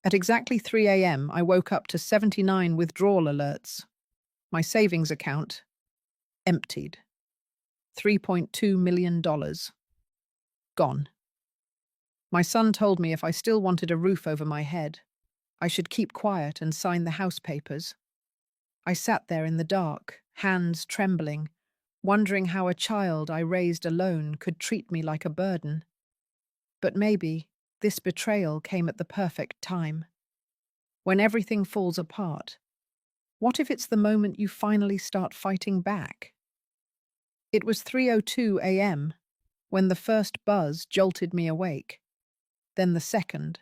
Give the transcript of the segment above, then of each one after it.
At exactly 3 a.m., I woke up to 79 withdrawal alerts. My savings account emptied. $3.2 million gone. My son told me if I still wanted a roof over my head, I should keep quiet and sign the house papers. I sat there in the dark, hands trembling, wondering how a child I raised alone could treat me like a burden. But maybe this betrayal came at the perfect time. When everything falls apart, what if it's the moment you finally start fighting back? It was 3:02 a.m. when the first buzz jolted me awake, then the second,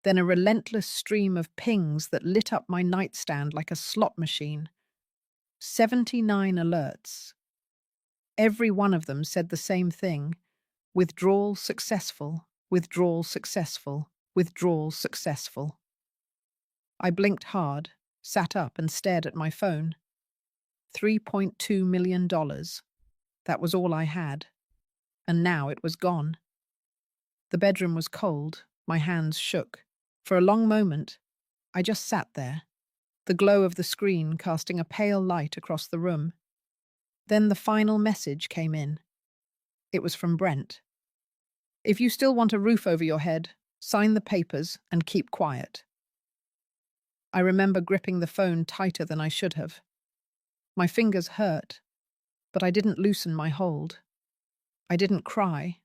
then a relentless stream of pings that lit up my nightstand like a slot machine. 79 alerts. Every one of them said the same thing: withdrawal successful, withdrawal successful, withdrawal successful. I blinked hard, sat up and stared at my phone. $3.2 million. That was all I had. And now it was gone. The bedroom was cold, my hands shook. For a long moment, I just sat there, the glow of the screen casting a pale light across the room. Then the final message came in. It was from Brent. If you still want a roof over your head, sign the papers and keep quiet. I remember gripping the phone tighter than I should have. My fingers hurt, but I didn't loosen my hold. I didn't cry.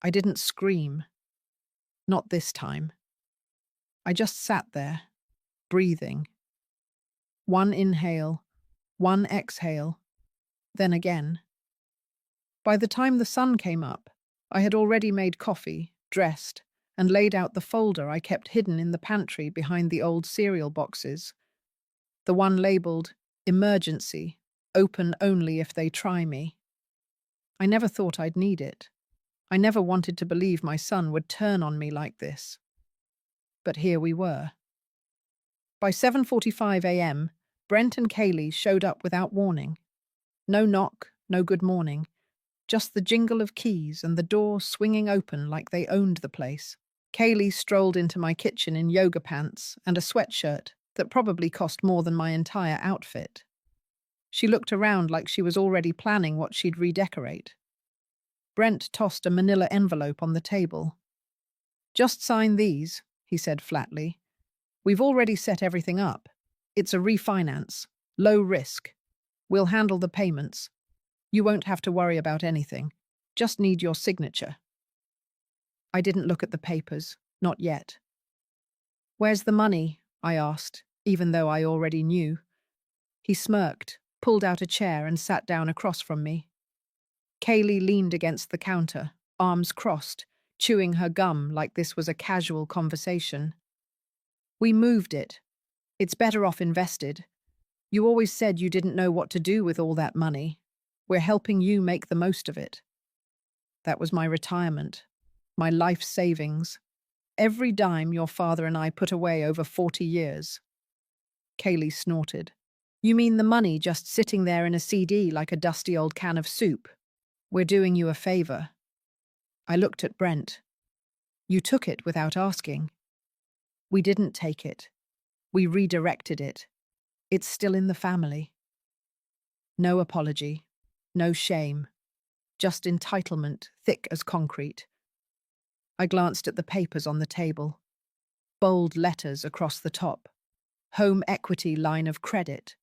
I didn't scream. Not this time. I just sat there, breathing. One inhale, one exhale, then again. By the time the sun came up, I had already made coffee, dressed, and laid out the folder I kept hidden in the pantry behind the old cereal boxes. The one labeled, "Emergency, open only if they try me." I never thought I'd need it. I never wanted to believe my son would turn on me like this. But here we were. By 7:45 a.m., Brent and Kaylee showed up without warning. No knock, no good morning. Just the jingle of keys and the door swinging open like they owned the place. Kaylee strolled into my kitchen in yoga pants and a sweatshirt that probably cost more than my entire outfit. She looked around like she was already planning what she'd redecorate. Brent tossed a manila envelope on the table. "Just sign these," he said flatly. "We've already set everything up. It's a refinance. Low risk. We'll handle the payments. You won't have to worry about anything. Just need your signature." I didn't look at the papers. Not yet. "Where's the money?" I asked, even though I already knew. He smirked, pulled out a chair and sat down across from me. Kaylee leaned against the counter, arms crossed, chewing her gum like this was a casual conversation. "We moved it. It's better off invested. You always said you didn't know what to do with all that money. We're helping you make the most of it." That was my retirement, my life savings. Every dime your father and I put away over 40 years. Kaylee snorted. "You mean the money just sitting there in a CD like a dusty old can of soup? We're doing you a favor." I looked at Brent. "You took it without asking." "We didn't take it. We redirected it. It's still in the family." No apology, no shame, just entitlement thick as concrete. I glanced at the papers on the table. Bold letters across the top. Home equity line of credit.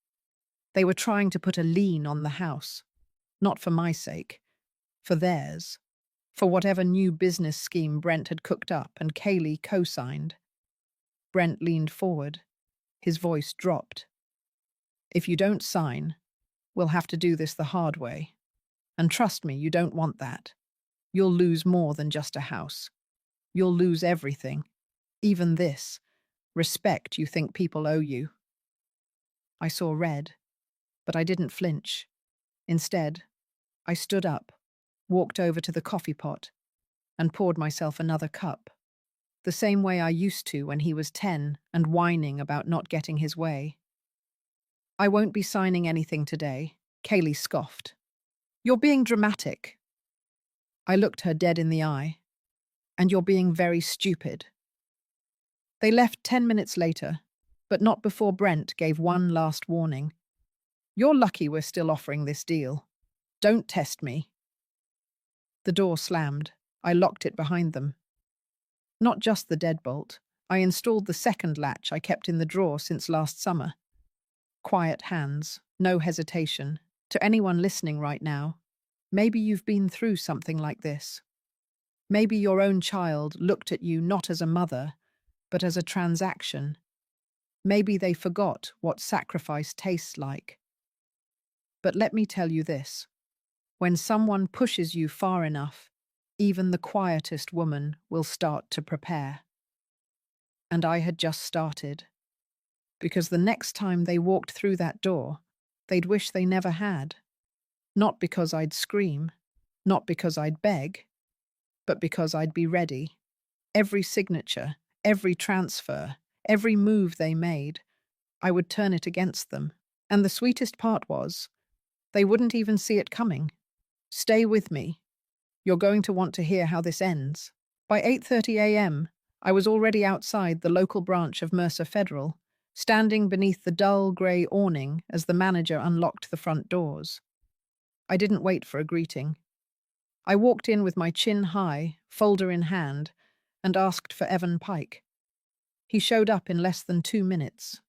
They were trying to put a lien on the house. Not for my sake. For theirs. For whatever new business scheme Brent had cooked up and Kaylee co-signed. Brent leaned forward. His voice dropped. "If you don't sign, we'll have to do this the hard way. And trust me, you don't want that. You'll lose more than just a house. You'll lose everything. Even this. Respect you think people owe you." I saw red, but I didn't flinch. Instead, I stood up, walked over to the coffee pot, and poured myself another cup. The same way I used to when he was 10 and whining about not getting his way. "I won't be signing anything today," Kaylee scoffed. "You're being dramatic." I looked her dead in the eye. "And you're being very stupid." They left 10 minutes later, but not before Brent gave one last warning. "You're lucky we're still offering this deal. Don't test me." The door slammed. I locked it behind them. Not just the deadbolt. I installed the second latch I kept in the drawer since last summer. Quiet hands, no hesitation. To anyone listening right now, maybe you've been through something like this. Maybe your own child looked at you not as a mother, but as a transaction. Maybe they forgot what sacrifice tastes like. But let me tell you this. When someone pushes you far enough, even the quietest woman will start to prepare. And I had just started. Because the next time they walked through that door, they'd wish they never had. Not because I'd scream, not because I'd beg, but because I'd be ready. Every signature, every transfer, every move they made, I would turn it against them. And the sweetest part was, they wouldn't even see it coming. Stay with me. You're going to want to hear how this ends. By 8:30 a.m., I was already outside the local branch of Mercer Federal, standing beneath the dull grey awning as the manager unlocked the front doors. I didn't wait for a greeting. I walked in with my chin high, folder in hand, and asked for Evan Pike. He showed up in less than 2 minutes.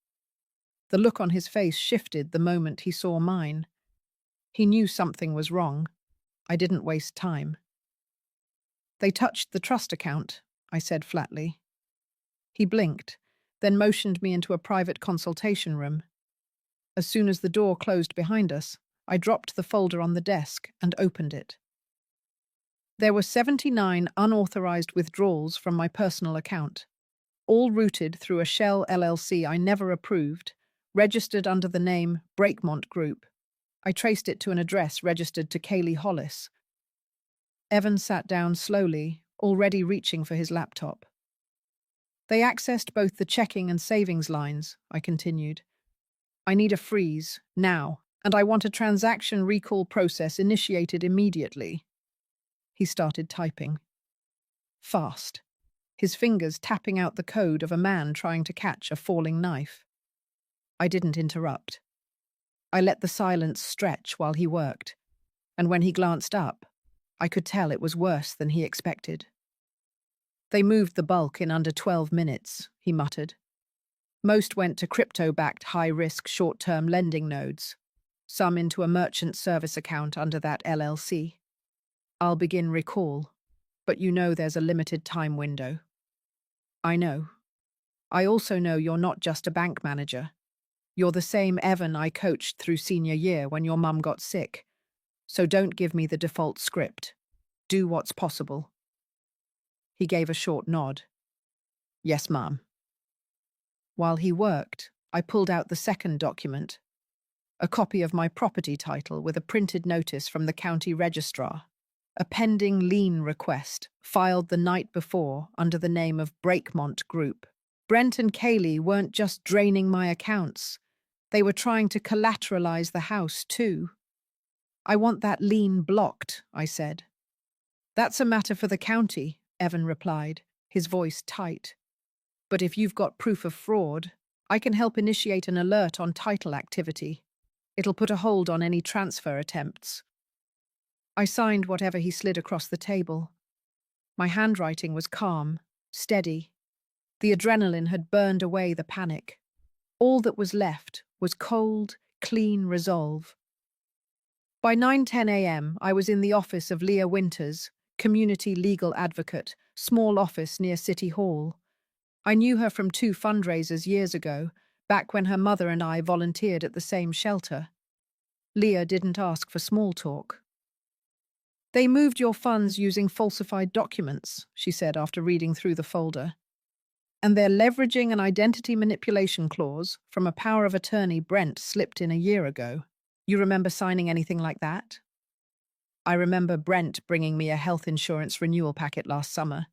The look on his face shifted the moment he saw mine. He knew something was wrong. I didn't waste time. "They touched the trust account," I said flatly. He blinked, then motioned me into a private consultation room. As soon as the door closed behind us, I dropped the folder on the desk and opened it. There were 79 unauthorized withdrawals from my personal account, all routed through a shell LLC I never approved, registered under the name Breakmont Group. I traced it to an address registered to Kaylee Hollis. Evan sat down slowly, already reaching for his laptop. "They accessed both the checking and savings lines," I continued. "I need a freeze, now, and I want a transaction recall process initiated immediately." He started typing. Fast, his fingers tapping out the code of a man trying to catch a falling knife. I didn't interrupt. I let the silence stretch while he worked, and when he glanced up, I could tell it was worse than he expected. "They moved the bulk in under 12 minutes, he muttered. "Most went to crypto-backed high-risk short-term lending nodes, some into a merchant service account under that LLC. I'll begin recall, but you know there's a limited time window." "I know. I also know you're not just a bank manager. You're the same Evan I coached through senior year when your mum got sick. So don't give me the default script. Do what's possible." He gave a short nod. "Yes, ma'am." While he worked, I pulled out the second document, a copy of my property title with a printed notice from the county registrar, a pending lien request filed the night before under the name of Breakmont Group. Brent and Kaylee weren't just draining my accounts. They were trying to collateralize the house, too. "I want that lien blocked," I said. "That's a matter for the county," Evan replied, his voice tight. "But if you've got proof of fraud, I can help initiate an alert on title activity. It'll put a hold on any transfer attempts." I signed whatever he slid across the table. My handwriting was calm, steady. The adrenaline had burned away the panic. All that was left was cold, clean resolve. By 9:10 a.m., I was in the office of Leah Winters, community legal advocate, small office near City Hall. I knew her from 2 fundraisers years ago, back when her mother and I volunteered at the same shelter. Leah didn't ask for small talk. "They moved your funds using falsified documents," she said after reading through the folder. "And they're leveraging an identity manipulation clause from a power of attorney Brent slipped in a year ago. You remember signing anything like that?" "I remember Brent bringing me a health insurance renewal packet last summer.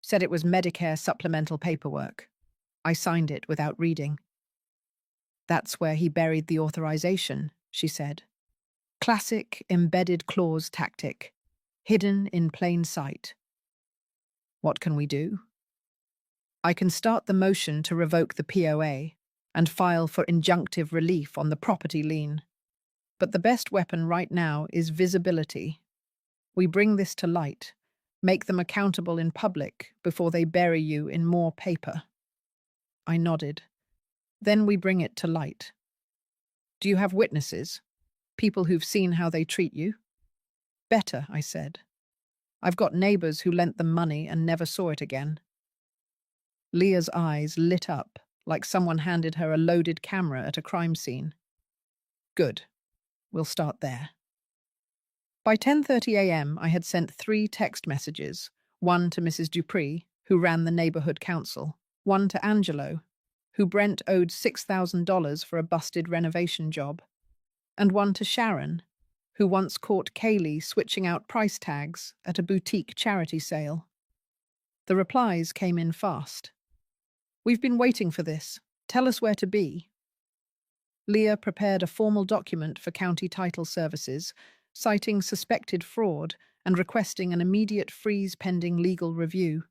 Said it was Medicare supplemental paperwork. I signed it without reading." "That's where he buried the authorization," she said. "Classic embedded clause tactic, hidden in plain sight." "What can we do?" I can start the motion to revoke the POA and file for injunctive relief on the property lien. But the best weapon right now is visibility. We bring this to light, make them accountable in public before they bury you in more paper. I nodded. Then we bring it to light. Do you have witnesses? People who've seen how they treat you? Better, I said. I've got neighbors who lent them money and never saw it again. Leah's eyes lit up like someone handed her a loaded camera at a crime scene. Good. We'll start there. By 10:30 a.m., I had sent 3 text messages, one to Mrs. Dupree, who ran the neighborhood council, one to Angelo, who Brent owed $6,000 for a busted renovation job, and one to Sharon, who once caught Kaylee switching out price tags at a boutique charity sale. The replies came in fast. We've been waiting for this. Tell us where to be. Leah prepared a formal document for County Title Services, citing suspected fraud and requesting an immediate freeze pending legal review.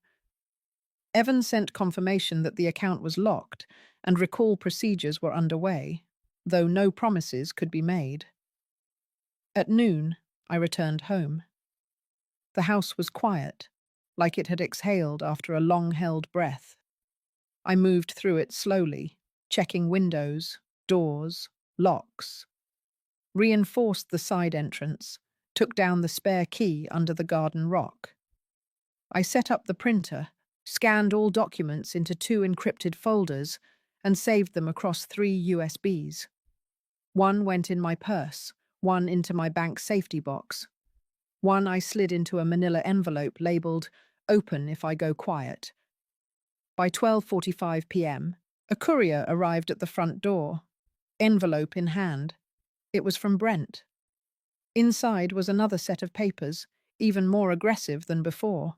Evan sent confirmation that the account was locked and recall procedures were underway, though no promises could be made. At noon, I returned home. The house was quiet, like it had exhaled after a long-held breath. I moved through it slowly, checking windows, doors, locks. Reinforced the side entrance, took down the spare key under the garden rock. I set up the printer, scanned all documents into 2 encrypted folders, and saved them across 3 USBs. One went in my purse, one into my bank safety box. One I slid into a manila envelope labeled, "Open if I go quiet." By 12:45 p.m., a courier arrived at the front door, envelope in hand. It was from Brent. Inside was another set of papers, even more aggressive than before.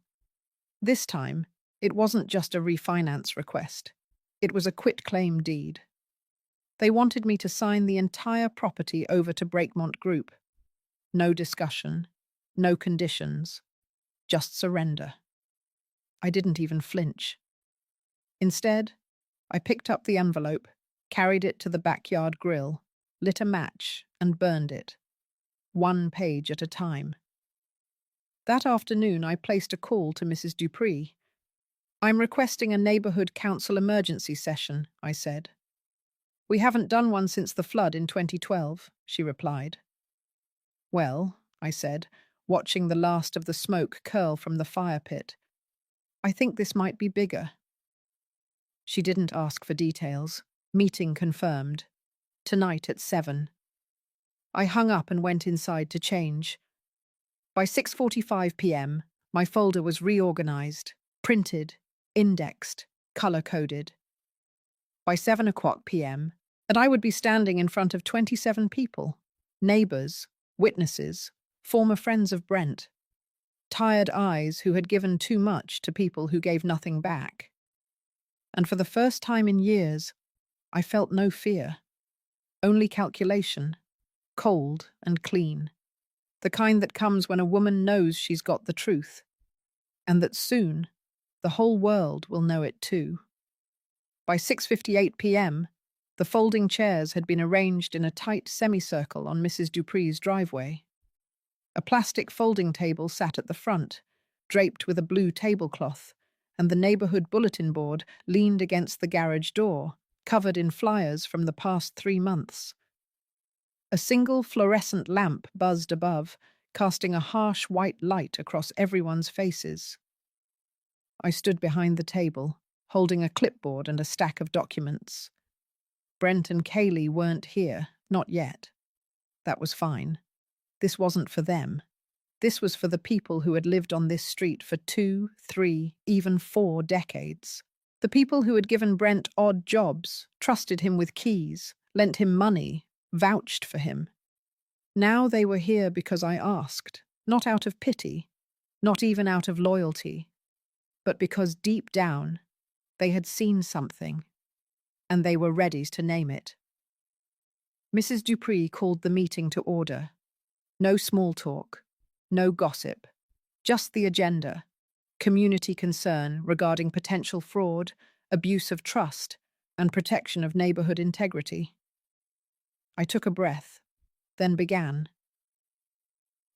This time, it wasn't just a refinance request. It was a quitclaim deed. They wanted me to sign the entire property over to Breakmont Group. No discussion, no conditions, just surrender. I didn't even flinch. Instead, I picked up the envelope, carried it to the backyard grill, lit a match, and burned it, 1 page at a time. That afternoon, I placed a call to Mrs. Dupree. "I'm requesting a neighborhood council emergency session," I said. "We haven't done one since the flood in 2012, she replied. "Well," I said, watching the last of the smoke curl from the fire pit, "I think this might be bigger." She didn't ask for details. Meeting confirmed. Tonight at 7. I hung up and went inside to change. By 6:45 p.m., my folder was reorganized, printed, indexed, color-coded. By 7 o'clock p.m., and I would be standing in front of 27 people, neighbors, witnesses, former friends of Brent, tired eyes who had given too much to people who gave nothing back. And for the first time in years, I felt no fear, only calculation, cold and clean, the kind that comes when a woman knows she's got the truth, and that soon the whole world will know it too. By 6:58 p.m., the folding chairs had been arranged in a tight semicircle on Mrs. Dupree's driveway. A plastic folding table sat at the front, draped with a blue tablecloth, and the neighborhood bulletin board leaned against the garage door, covered in flyers from the past 3 months. A single fluorescent lamp buzzed above, casting a harsh white light across everyone's faces. I stood behind the table, holding a clipboard and a stack of documents. Brent and Kaylee weren't here, not yet. That was fine. This wasn't for them. This was for the people who had lived on this street for 2, 3, even 4 decades. The people who had given Brent odd jobs, trusted him with keys, lent him money, vouched for him. Now they were here because I asked, not out of pity, not even out of loyalty, but because deep down they had seen something, and they were ready to name it. Mrs. Dupree called the meeting to order. No small talk, no gossip, just the agenda. community concern regarding potential fraud, abuse of trust, and protection of neighborhood integrity. I took a breath, then began.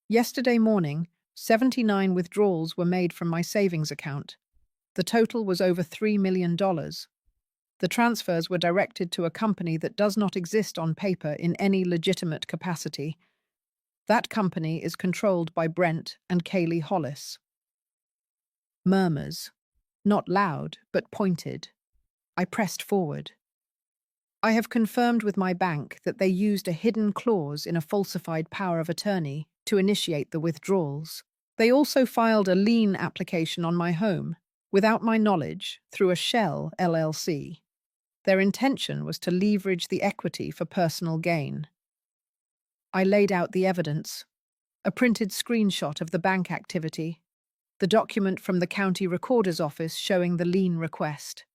Yesterday morning, 79 withdrawals were made from my savings account. The total was over $3 million. The transfers were directed to a company that does not exist on paper in any legitimate capacity. That company is controlled by Brent and Kaylee Hollis. Murmurs, not loud, but pointed. I pressed forward. I have confirmed with my bank that they used a hidden clause in a falsified power of attorney to initiate the withdrawals. They also filed a lien application on my home, without my knowledge, through a shell LLC. Their intention was to leverage the equity for personal gain. I laid out the evidence, a printed screenshot of the bank activity, the document from the county recorder's office showing the lien request,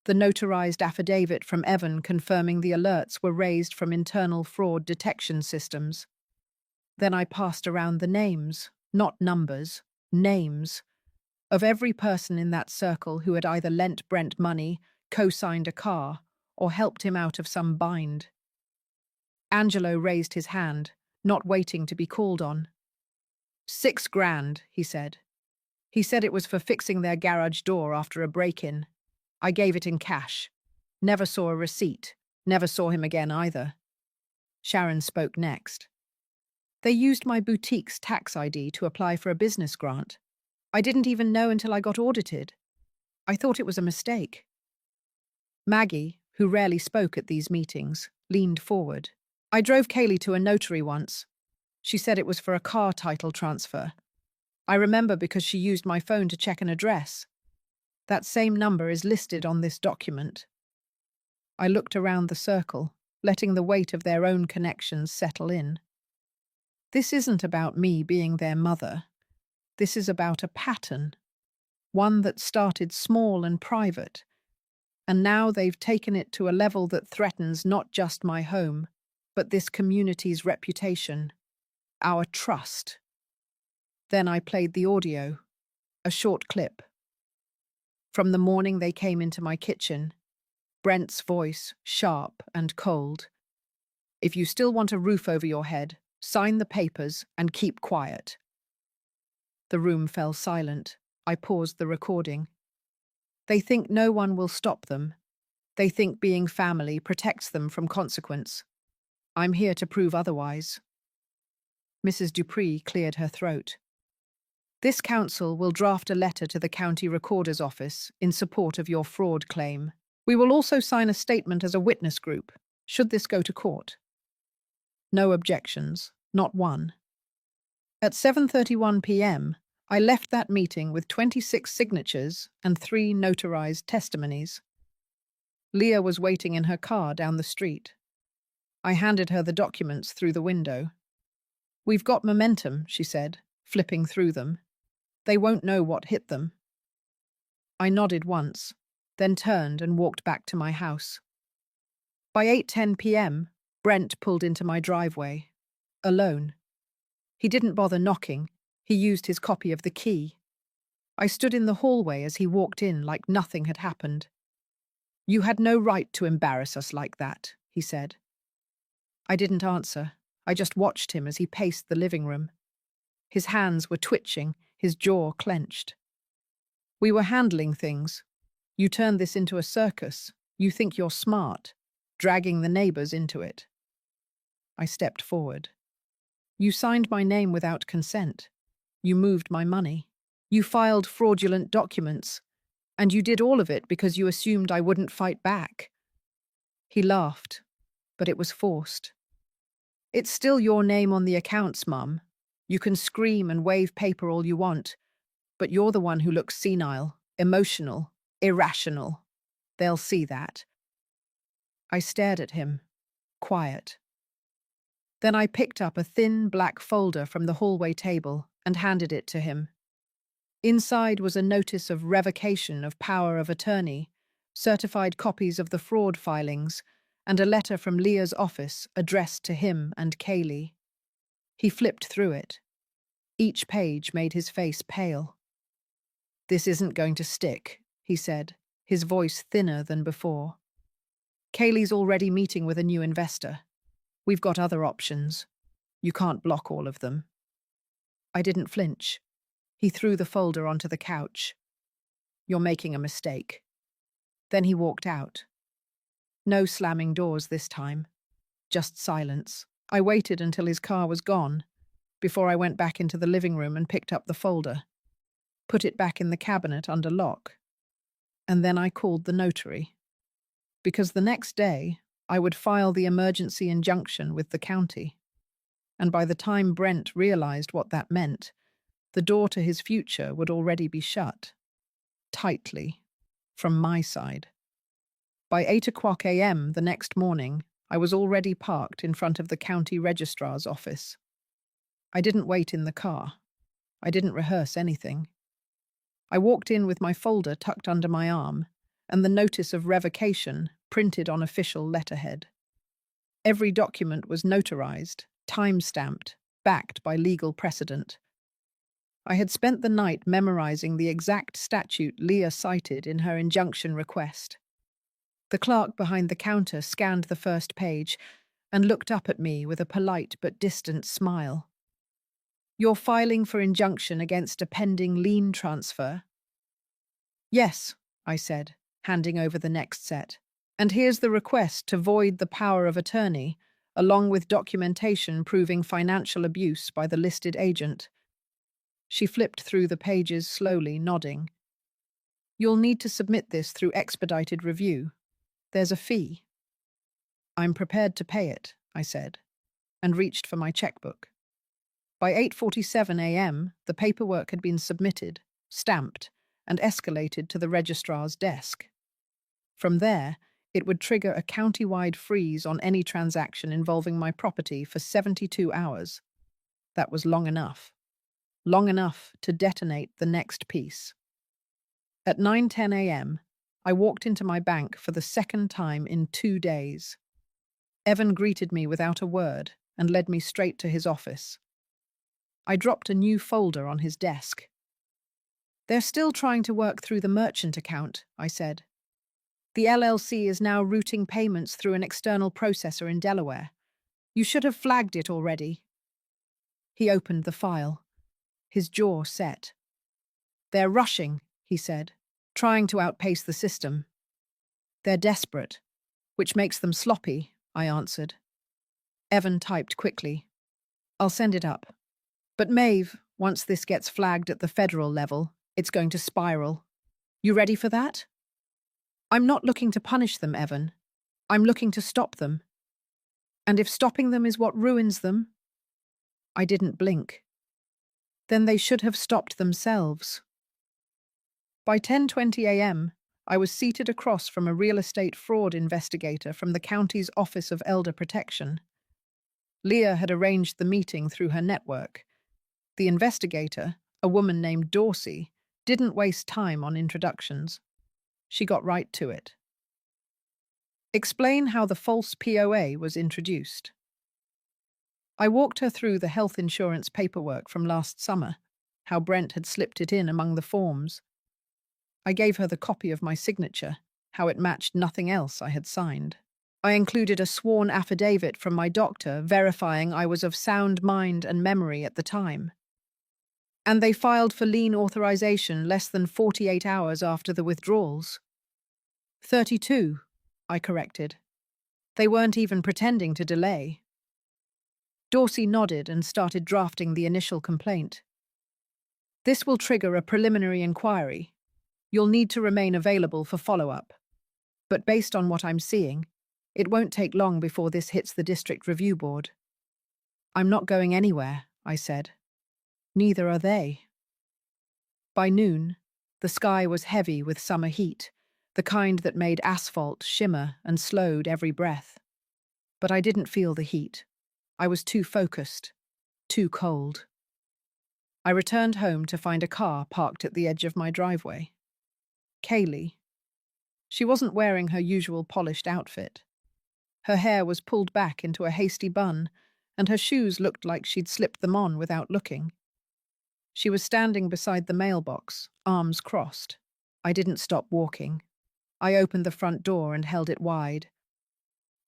the notarized affidavit from Evan confirming the alerts were raised from internal fraud detection systems. Then I passed around the names, not numbers, names, of every person in that circle who had either lent Brent money, co-signed a car, or helped him out of some bind. Angelo raised his hand, not waiting to be called on. $6,000, he said. He said it was for fixing their garage door after a break-in. I gave it in cash. Never saw a receipt. Never saw him again either. Sharon spoke next. They used my boutique's tax ID to apply for a business grant. I didn't even know until I got audited. I thought it was a mistake. Maggie, who rarely spoke at these meetings, leaned forward. I drove Kaylee to a notary once. She said it was for a car title transfer. I remember because she used my phone to check an address. That same number is listed on this document. I looked around the circle, letting the weight of their own connections settle in. This isn't about me being their mother. This is about a pattern, one that started small and private, and now they've taken it to a level that threatens not just my home, but this community's reputation, our trust. Then I played the audio, a short clip. From the morning they came into my kitchen, Brent's voice, sharp and cold. If you still want a roof over your head, sign the papers and keep quiet. The room fell silent. I paused the recording. They think no one will stop them. They think being family protects them from consequence. I'm here to prove otherwise. Mrs. Dupree cleared her throat. This council will draft a letter to the county recorder's office in support of your fraud claim. We will also sign a statement as a witness group, should this go to court. No objections, not one. At 7:31 p.m., I left that meeting with 26 signatures and 3 notarized testimonies. Leah was waiting in her car down the street. I handed her the documents through the window. We've got momentum, she said, flipping through them. They won't know what hit them. I nodded once, then turned and walked back to my house. By 8:10 p.m., Brent pulled into my driveway, alone. He didn't bother knocking. He used his copy of the key. I stood in the hallway as he walked in like nothing had happened. You had no right to embarrass us like that, he said. I didn't answer. I just watched him as he paced the living room. His hands were twitching, his jaw clenched. We were handling things. You turned this into a circus. You think you're smart, dragging the neighbors into it. I stepped forward. You signed my name without consent. You moved my money. You filed fraudulent documents. And you did all of it because you assumed I wouldn't fight back. He laughed, but it was forced. It's still your name on the accounts, Mum. You can scream and wave paper all you want, but you're the one who looks senile, emotional, irrational. They'll see that. I stared at him, quiet. Then I picked up a thin black folder from the hallway table and handed it to him. Inside was a notice of revocation of power of attorney, certified copies of the fraud filings, and a letter from Leah's office addressed to him and Kaylee. He flipped through it. Each page made his face pale. This isn't going to stick, he said, his voice thinner than before. Kaylee's already meeting with a new investor. We've got other options. You can't block all of them. I didn't flinch. He threw the folder onto the couch. You're making a mistake. Then he walked out. No slamming doors this time. Just silence. I waited until his car was gone, before I went back into the living room and picked up the folder, put it back in the cabinet under lock. And then I called the notary. Because the next day, I would file the emergency injunction with the county. And by the time Brent realized what that meant, the door to his future would already be shut. Tightly. From my side. By 8 a.m. the next morning, I was already parked in front of the county registrar's office. I didn't wait in the car. I didn't rehearse anything. I walked in with my folder tucked under my arm and the notice of revocation printed on official letterhead. Every document was notarized, time-stamped, backed by legal precedent. I had spent the night memorizing the exact statute Leah cited in her injunction request. The clerk behind the counter scanned the first page and looked up at me with a polite but distant smile. You're filing for injunction against a pending lien transfer? Yes, I said, handing over the next set. And here's the request to void the power of attorney, along with documentation proving financial abuse by the listed agent. She flipped through the pages slowly, nodding. You'll need to submit this through expedited review. There's a fee. I'm prepared to pay it, I said, and reached for my checkbook. By 8:47 a.m., the paperwork had been submitted, stamped, and escalated to the registrar's desk. From there, it would trigger a county-wide freeze on any transaction involving my property for 72 hours. That was long enough. Long enough to detonate the next piece. At 9:10 a.m., I walked into my bank for the second time in 2 days. Evan greeted me without a word and led me straight to his office. I dropped a new folder on his desk. They're still trying to work through the merchant account, I said. The LLC is now routing payments through an external processor in Delaware. You should have flagged it already. He opened the file. His jaw set. They're rushing, he said, trying to outpace the system. They're desperate, which makes them sloppy, I answered. Evan typed quickly. I'll send it up. But Maeve, once this gets flagged at the federal level, it's going to spiral. You ready for that? I'm not looking to punish them, Evan. I'm looking to stop them. And if stopping them is what ruins them? I didn't blink. Then they should have stopped themselves. By 10:20 a.m., I was seated across from a real estate fraud investigator from the county's Office of Elder Protection. Leah had arranged the meeting through her network. The investigator, a woman named Dorsey, didn't waste time on introductions. She got right to it. Explain how the false POA was introduced. I walked her through the health insurance paperwork from last summer, how Brent had slipped it in among the forms. I gave her the copy of my signature, how it matched nothing else I had signed. I included a sworn affidavit from my doctor verifying I was of sound mind and memory at the time. And they filed for lien authorization less than 48 hours after the withdrawals. 32, I corrected. They weren't even pretending to delay. Dorsey nodded and started drafting the initial complaint. This will trigger a preliminary inquiry. You'll need to remain available for follow-up. But based on what I'm seeing, it won't take long before this hits the district review board. I'm not going anywhere, I said. Neither are they. By noon, the sky was heavy with summer heat, the kind that made asphalt shimmer and slowed every breath. But I didn't feel the heat. I was too focused, too cold. I returned home to find a car parked at the edge of my driveway. Kaylee. She wasn't wearing her usual polished outfit. Her hair was pulled back into a hasty bun, and her shoes looked like she'd slipped them on without looking. She was standing beside the mailbox, arms crossed. I didn't stop walking. I opened the front door and held it wide.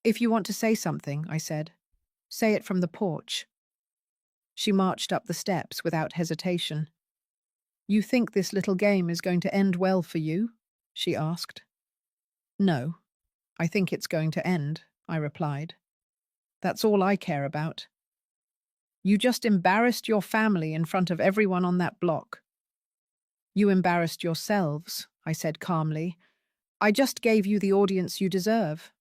"If you want to say something," I said, "say it from the porch." She marched up the steps without hesitation. "You think this little game is going to end well for you?" she asked. "No, I think it's going to end," I replied. "That's all I care about." "You just embarrassed your family in front of everyone on that block." "You embarrassed yourselves," I said calmly. "I just gave you the audience you deserve."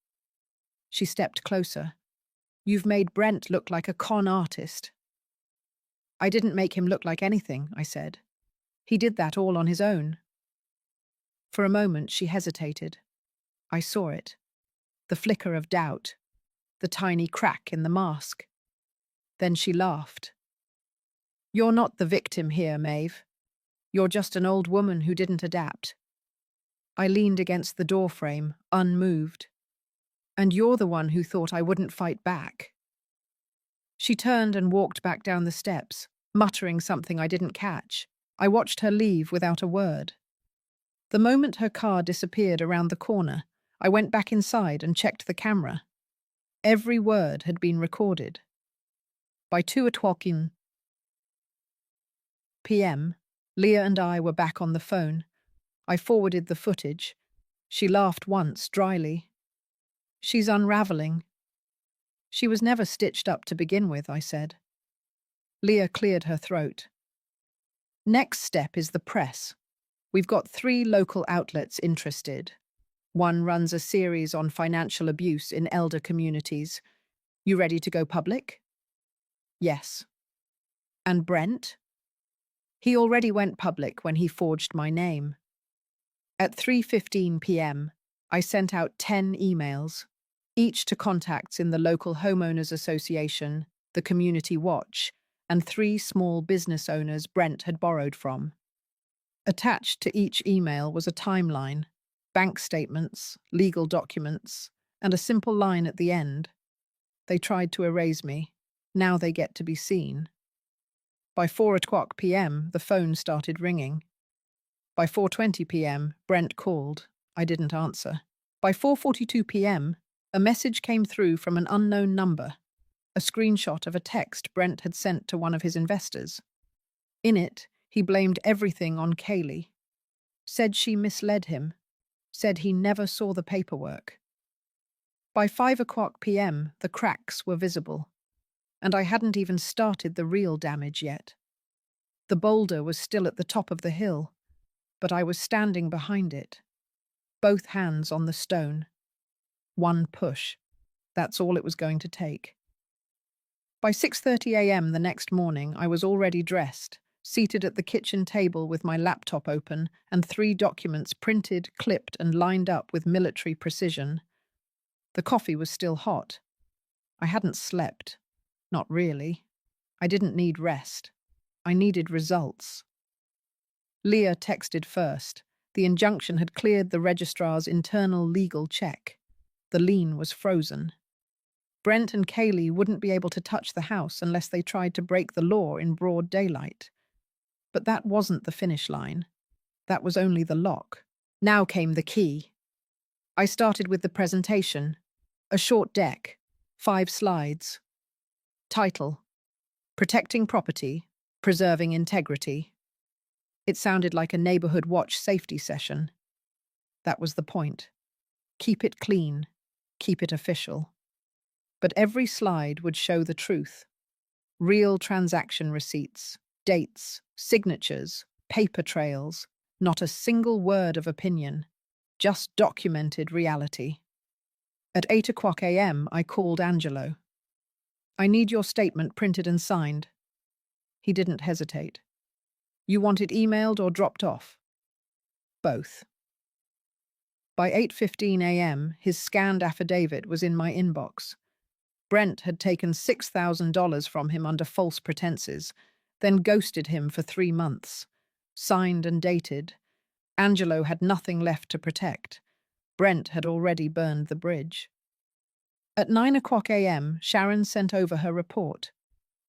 She stepped closer. "You've made Brent look like a con artist." "I didn't make him look like anything," I said. "He did that all on his own." For a moment she hesitated. I saw it. The flicker of doubt. The tiny crack in the mask. Then she laughed. "You're not the victim here, Maeve. You're just an old woman who didn't adapt." I leaned against the doorframe, unmoved. "And you're the one who thought I wouldn't fight back." She turned and walked back down the steps, muttering something I didn't catch. I watched her leave without a word. The moment her car disappeared around the corner, I went back inside and checked the camera. Every word had been recorded. By 2:00 p.m., Leah and I were back on the phone. I forwarded the footage. She laughed once, dryly. "She's unraveling." "She was never stitched up to begin with," I said. Leah cleared her throat. "Next step is the press. We've got 3 local outlets interested. One runs a series on financial abuse in elder communities. You ready to go public?" "Yes." "And Brent?" "He already went public when he forged my name." At 3:15 p.m., I sent out 10 emails, each to contacts in the local homeowners association, the Community Watch, and 3 small business owners Brent had borrowed from. Attached to each email was a timeline, bank statements, legal documents, and a simple line at the end. "They tried to erase me. Now they get to be seen." By 4:00 p.m., the phone started ringing. By 4:20 p.m., Brent called. I didn't answer. By 4:42 p.m., a message came through from an unknown number, a screenshot of a text Brent had sent to one of his investors. In it, he blamed everything on Kaylee. Said she misled him. Said he never saw the paperwork. By 5:00 p.m., the cracks were visible, and I hadn't even started the real damage yet. The boulder was still at the top of the hill, but I was standing behind it, both hands on the stone. One push. That's all it was going to take. By 6:30 a.m. the next morning, I was already dressed, seated at the kitchen table with my laptop open and 3 documents printed, clipped, and lined up with military precision. The coffee was still hot. I hadn't slept. Not really. I didn't need rest. I needed results. Leah texted first. The injunction had cleared the registrar's internal legal check. The lien was frozen. Brent and Kaylee wouldn't be able to touch the house unless they tried to break the law in broad daylight. But that wasn't the finish line. That was only the lock. Now came the key. I started with the presentation. A short deck, 5 slides. Title: Protecting Property, Preserving Integrity. It sounded like a neighborhood watch safety session. That was the point. Keep it clean. Keep it official. But every slide would show the truth. Real transaction receipts, dates, signatures, paper trails, not a single word of opinion, just documented reality. At 8:00 a.m., I called Angelo. "I need your statement printed and signed." He didn't hesitate. "You want it emailed or dropped off?" "Both." By 8:15 a.m., his scanned affidavit was in my inbox. Brent had taken $6,000 from him under false pretenses, then ghosted him for 3 months. Signed and dated. Angelo had nothing left to protect. Brent had already burned the bridge. At 9:00 a.m., Sharon sent over her report.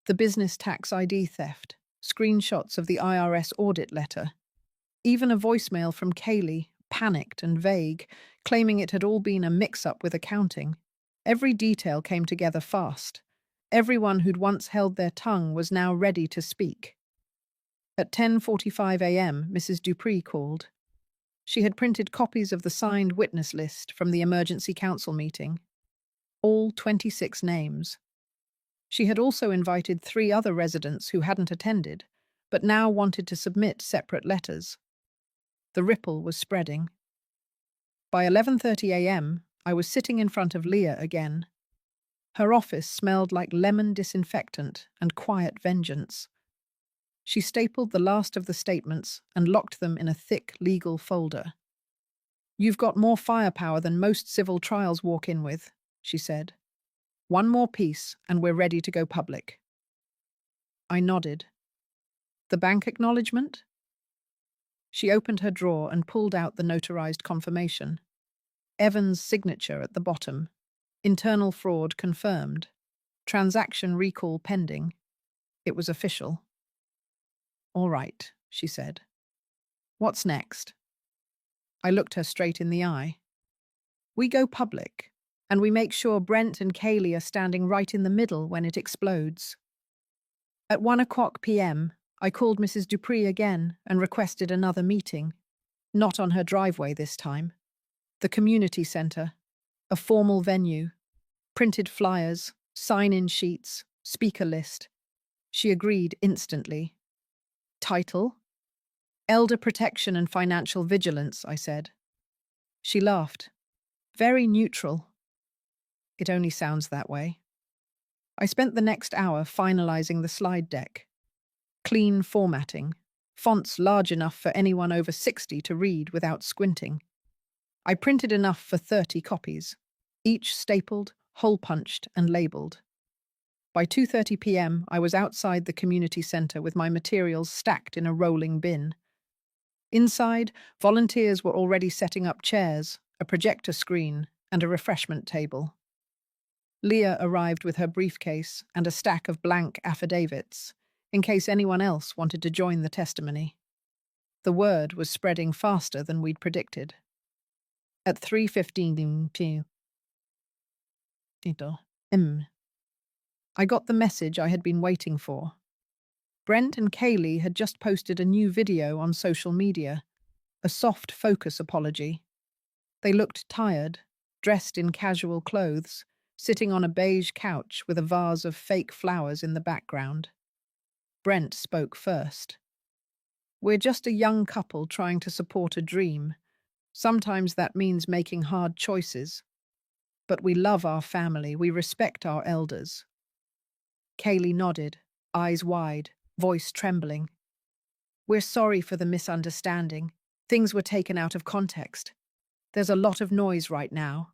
The business tax ID theft. screenshots of the IRS audit letter, even a voicemail from Kaylee, panicked and vague, claiming it had all been a mix-up with accounting. Every detail came together fast. Everyone who'd once held their tongue was now ready to speak. At 10:45 a.m., Mrs. Dupree called. She had printed copies of the signed witness list from the emergency council meeting. All 26 names. She had also invited 3 other residents who hadn't attended, but now wanted to submit separate letters. The ripple was spreading. By 11:30 a.m., I was sitting in front of Leah again. Her office smelled like lemon disinfectant and quiet vengeance. She stapled the last of the statements and locked them in a thick legal folder. "You've got more firepower than most civil trials walk in with," she said. "One more piece and we're ready to go public." I nodded. "The bank acknowledgement?" She opened her drawer and pulled out the notarized confirmation. Evan's signature at the bottom. Internal fraud confirmed. Transaction recall pending. It was official. "All right," she said. "What's next?" I looked her straight in the eye. "We go public, and we make sure Brent and Kaylee are standing right in the middle when it explodes." At 1:00 p.m., I called Mrs. Dupree again and requested another meeting. Not on her driveway this time. The community center, a formal venue, printed flyers, sign-in sheets, speaker list. She agreed instantly. "Title? Elder Protection and Financial Vigilance," I said. She laughed. "Very neutral." It only sounds that way. I spent the next hour finalizing the slide deck. Clean formatting, fonts large enough for anyone over 60 to read without squinting. I printed enough for 30 copies, each stapled, hole-punched, and labeled. By 2:30 p.m., I was outside the community center with my materials stacked in a rolling bin. Inside, volunteers were already setting up chairs, a projector screen, and a refreshment table. Leah arrived with her briefcase and a stack of blank affidavits, in case anyone else wanted to join the testimony. The word was spreading faster than we'd predicted. At 3:15 p.m., I got the message I had been waiting for. Brent and Kaylee had just posted a new video on social media, a soft focus apology. They looked tired, dressed in casual clothes, sitting on a beige couch with a vase of fake flowers in the background. Brent spoke first. "We're just a young couple trying to support a dream. Sometimes that means making hard choices. But we love our family, we respect our elders." Kaylee nodded, eyes wide, voice trembling. "We're sorry for the misunderstanding. Things were taken out of context. There's a lot of noise right now,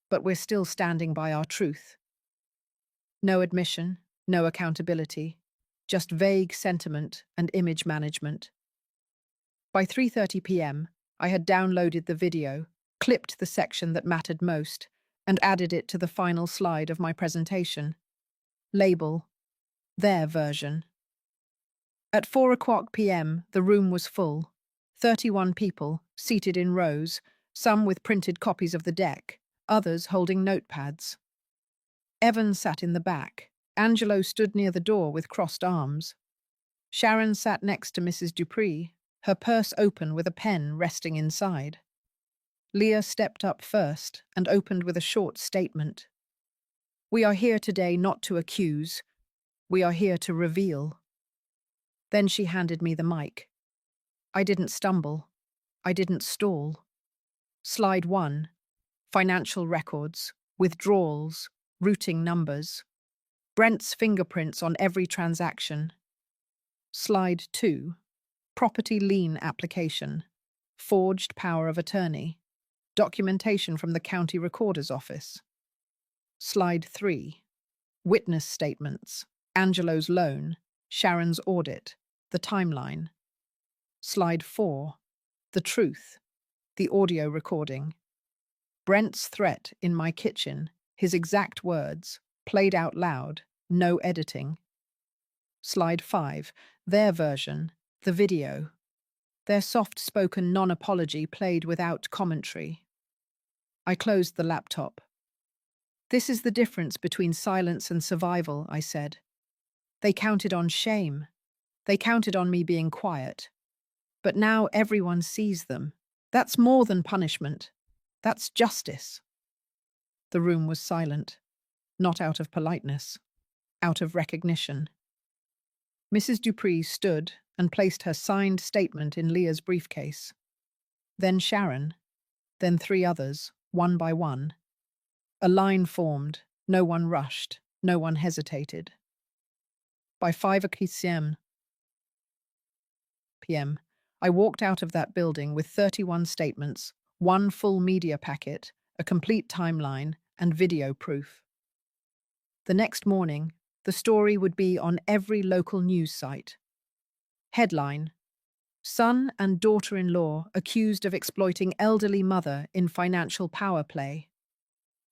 but we're still standing by our truth." No admission, no accountability, just vague sentiment and image management. By 3:30 p.m., I had downloaded the video, clipped the section that mattered most, and added it to the final slide of my presentation. Label: their version. At 4:00 p.m., the room was full. 31 people, seated in rows, some with printed copies of the deck, others holding notepads. Evan sat in the back. Angelo stood near the door with crossed arms. Sharon sat next to Mrs. Dupree, her purse open with a pen resting inside. Leah stepped up first and opened with a short statement. "We are here today not to accuse. We are here to reveal." Then she handed me the mic. I didn't stumble. I didn't stall. Slide 1. Financial records, withdrawals, routing numbers. Brent's fingerprints on every transaction. Slide 2. Property lien application. Forged power of attorney. Documentation from the county recorder's office. Slide 3. Witness statements. Angelo's loan. Sharon's audit. The timeline. Slide 4. The truth. The audio recording. Brent's threat in my kitchen, his exact words, played out loud, no editing. Slide 5. Their version. The video. Their soft-spoken non-apology played without commentary. I closed the laptop. This is the difference between silence and survival, I said. They counted on shame. They counted on me being quiet. But now everyone sees them. That's more than punishment. That's justice. The room was silent, not out of politeness, out of recognition. Mrs. Dupree stood and placed her signed statement in Leah's briefcase. Then Sharon, then 3 others, one by one. A line formed, no one rushed, no one hesitated. By 5:00 p.m., I walked out of that building with 31 statements, 1 full media packet, a complete timeline, and video proof. The next morning, the story would be on every local news site. Headline: Son and daughter-in-law accused of exploiting elderly mother in financial power play.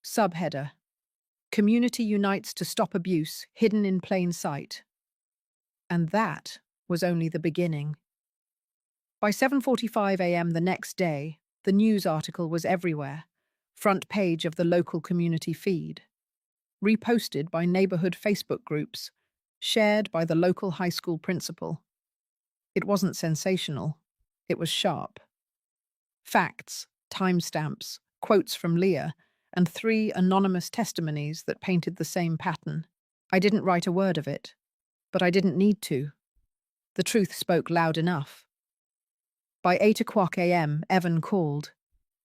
Subheader: Community unites to stop abuse, hidden in plain sight. And that was only the beginning. By 7:45 a.m. the next day, the news article was everywhere, front page of the local community feed, reposted by neighborhood Facebook groups, shared by the local high school principal. It wasn't sensational, it was sharp. Facts, timestamps, quotes from Leah, and 3 anonymous testimonies that painted the same pattern. I didn't write a word of it, but I didn't need to. The truth spoke loud enough. By 8:00 a.m., Evan called.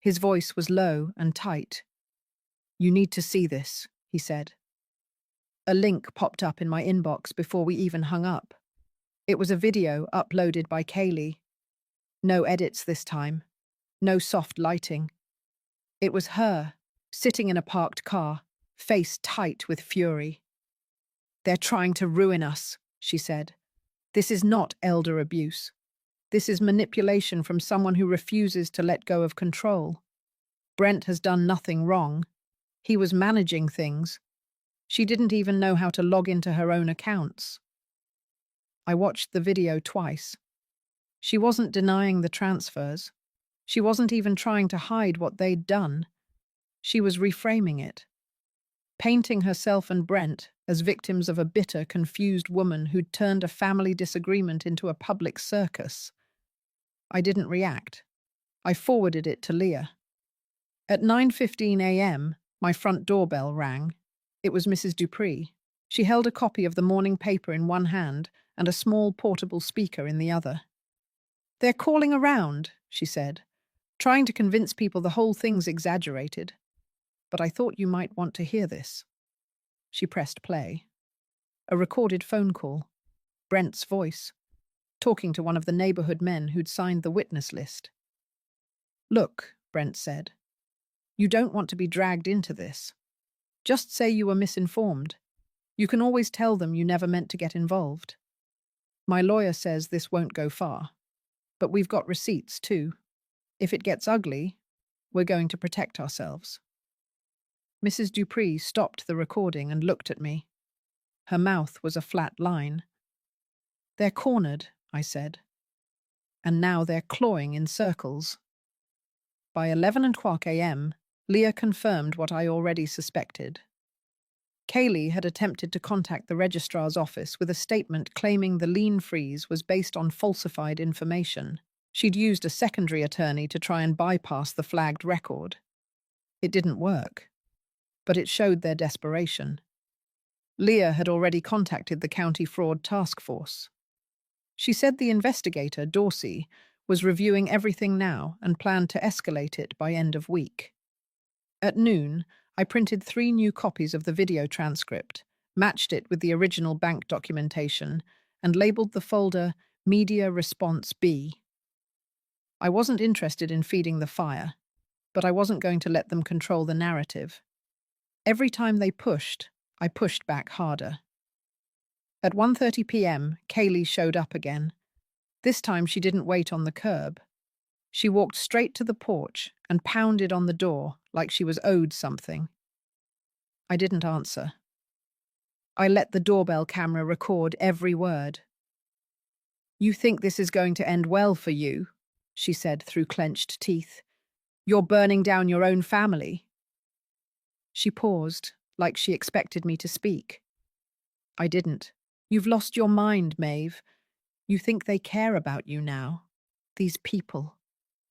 His voice was low and tight. "You need to see this," he said. A link popped up in my inbox before we even hung up. It was a video uploaded by Kaylee. No edits this time. No soft lighting. It was her, sitting in a parked car, face tight with fury. "They're trying to ruin us," she said. "This is not elder abuse. This is manipulation from someone who refuses to let go of control. Brent has done nothing wrong. He was managing things. She didn't even know how to log into her own accounts." I watched the video twice. She wasn't denying the transfers. She wasn't even trying to hide what they'd done. She was reframing it, painting herself and Brent as victims of a bitter, confused woman who'd turned a family disagreement into a public circus. I didn't react. I forwarded it to Leah. At 9:15 a.m., my front doorbell rang. It was Mrs. Dupree. She held a copy of the morning paper in one hand and a small portable speaker in the other. "They're calling around," she said, "trying to convince people the whole thing's exaggerated. But I thought you might want to hear this." She pressed play. A recorded phone call. Brent's voice, talking to one of the neighborhood men who'd signed the witness list. "Look," Brent said, "you don't want to be dragged into this. Just say you were misinformed. You can always tell them you never meant to get involved. My lawyer says this won't go far. But we've got receipts, too. If it gets ugly, we're going to protect ourselves." Mrs. Dupree stopped the recording and looked at me. Her mouth was a flat line. "They're cornered," I said. "And now they're clawing in circles." By 11:00 a.m., Leah confirmed what I already suspected. Kaylee had attempted to contact the registrar's office with a statement claiming the lien freeze was based on falsified information. She'd used a secondary attorney to try and bypass the flagged record. It didn't work, but it showed their desperation. Leah had already contacted the County Fraud Task Force. She said the investigator, Dorsey, was reviewing everything now and planned to escalate it by end of week. At noon, I printed 3 new copies of the video transcript, matched it with the original bank documentation, and labeled the folder Media Response B. I wasn't interested in feeding the fire, but I wasn't going to let them control the narrative. Every time they pushed, I pushed back harder. At 1:30 p.m., Kaylee showed up again. This time she didn't wait on the curb. She walked straight to the porch and pounded on the door like she was owed something. I didn't answer. I let the doorbell camera record every word. "You think this is going to end well for you," she said through clenched teeth. "You're burning down your own family." She paused, like she expected me to speak. I didn't. "You've lost your mind, Maeve. You think they care about you now. These people,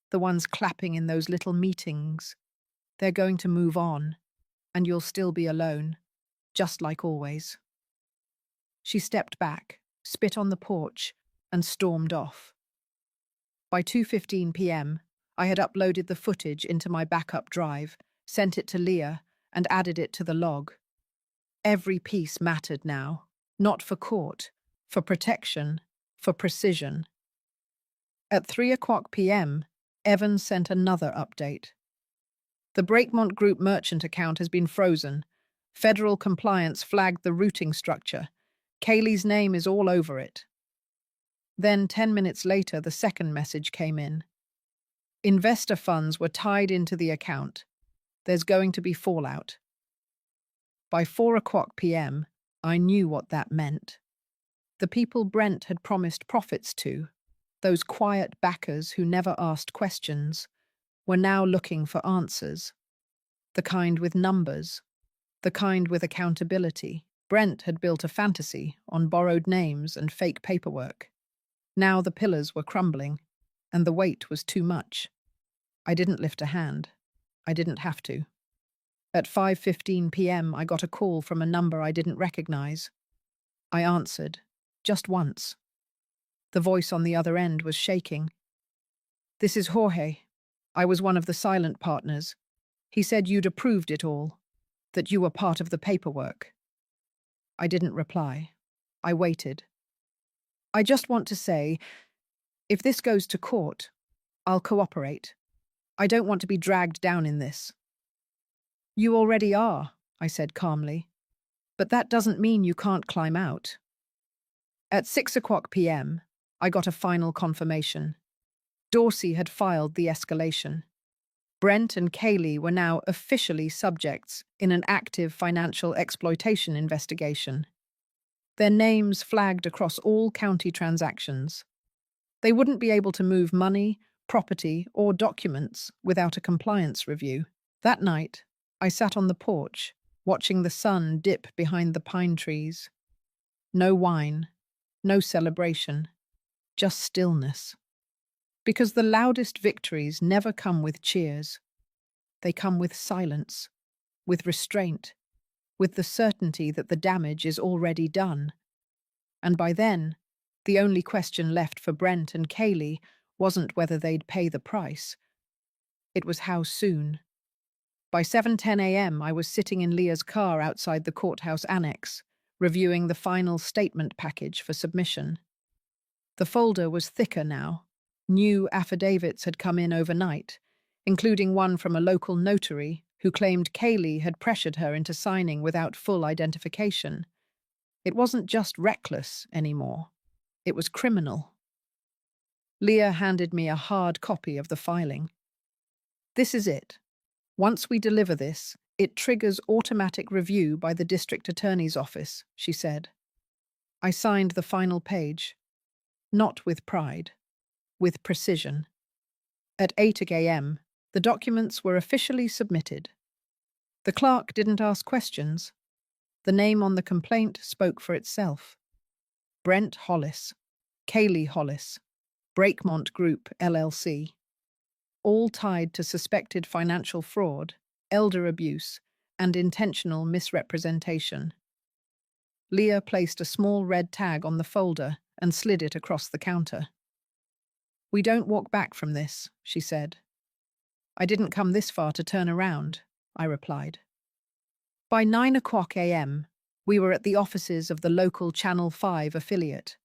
the ones clapping in those little meetings. They're going to move on, and you'll still be alone, just like always." She stepped back, spit on the porch, and stormed off. By 2:15 p.m., I had uploaded the footage into my backup drive, sent it to Leah, and added it to the log. Every piece mattered now, not for court, for protection, for precision. At 3:00 p.m., Evans sent another update. "The Breakmont Group merchant account has been frozen. Federal compliance flagged the routing structure. Kaylee's name is all over it." Then 10 minutes later, the second message came in. "Investor funds were tied into the account. There's going to be fallout." By 4:00 p.m., I knew what that meant. The people Brent had promised profits to, those quiet backers who never asked questions, were now looking for answers. The kind with numbers, the kind with accountability. Brent had built a fantasy on borrowed names and fake paperwork. Now the pillars were crumbling, and the weight was too much. I didn't lift a hand. I didn't have to. At 5:15 p.m., I got a call from a number I didn't recognize. I answered, just once. The voice on the other end was shaking. "This is Jorge. I was one of the silent partners. He said you'd approved it all, that you were part of the paperwork." I didn't reply. I waited. "I just want to say, if this goes to court, I'll cooperate. I don't want to be dragged down in this." "You already are," I said calmly. "But that doesn't mean you can't climb out." At 6:00 p.m., I got a final confirmation. Dorsey had filed the escalation. Brent and Kaylee were now officially subjects in an active financial exploitation investigation. Their names flagged across all county transactions. They wouldn't be able to move money, property, or documents without a compliance review. That night, I sat on the porch, watching the sun dip behind the pine trees. No wine, no celebration, just stillness. Because the loudest victories never come with cheers. They come with silence, with restraint, with the certainty that the damage is already done. And by then, the only question left for Brent and Kaylee wasn't whether they'd pay the price. It was how soon. By 7:10 a.m., I was sitting in Leah's car outside the courthouse annex, reviewing the final statement package for submission. The folder was thicker now. New affidavits had come in overnight, including one from a local notary who claimed Kaylee had pressured her into signing without full identification. It wasn't just reckless anymore. It was criminal. Leah handed me a hard copy of the filing. "This is it. Once we deliver this, it triggers automatic review by the district attorney's office," she said. I signed the final page. Not with pride, with precision. At 8 a.m., the documents were officially submitted. The clerk didn't ask questions. The name on the complaint spoke for itself. Brent Hollis, Kaylee Hollis, Breakmont Group, LLC. All tied to suspected financial fraud, elder abuse, and intentional misrepresentation. Leah placed a small red tag on the folder and slid it across the counter. "We don't walk back from this," she said. "I didn't come this far to turn around," I replied. By 9:00 a.m., we were at the offices of the local Channel 5 affiliate.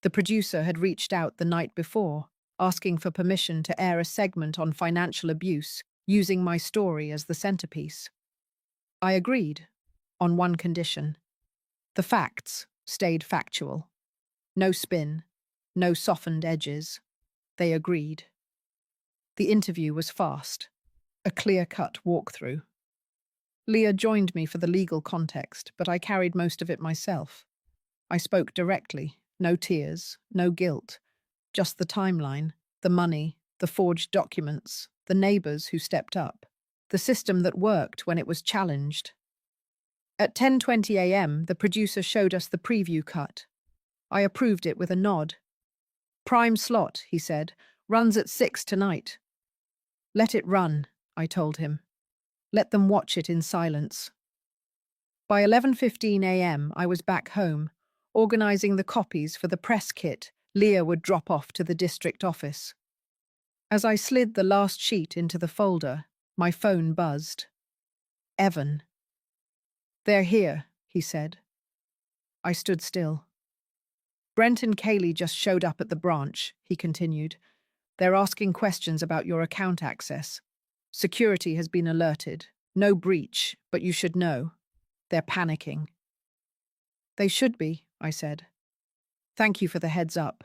The producer had reached out the night before, asking for permission to air a segment on financial abuse, using my story as the centerpiece. I agreed, on one condition. The facts stayed factual. No spin, no softened edges. They agreed. The interview was fast, a clear-cut walkthrough. Leah joined me for the legal context, but I carried most of it myself. I spoke directly, no tears, no guilt, just the timeline, the money, the forged documents, the neighbors who stepped up, the system that worked when it was challenged. At 10:20 a.m., the producer showed us the preview cut. I approved it with a nod. "Prime slot," he said, "runs at 6 tonight." "Let it run," I told him. "Let them watch it in silence." By 11:15 a.m., I was back home, organizing the copies for the press kit Leah would drop off to the district office. As I slid the last sheet into the folder, my phone buzzed. Evan. "They're here," he said. I stood still. "Brent and Kaylee just showed up at the branch," he continued. "They're asking questions about your account access. Security has been alerted. No breach, but you should know. They're panicking." "They should be," I said. "Thank you for the heads up."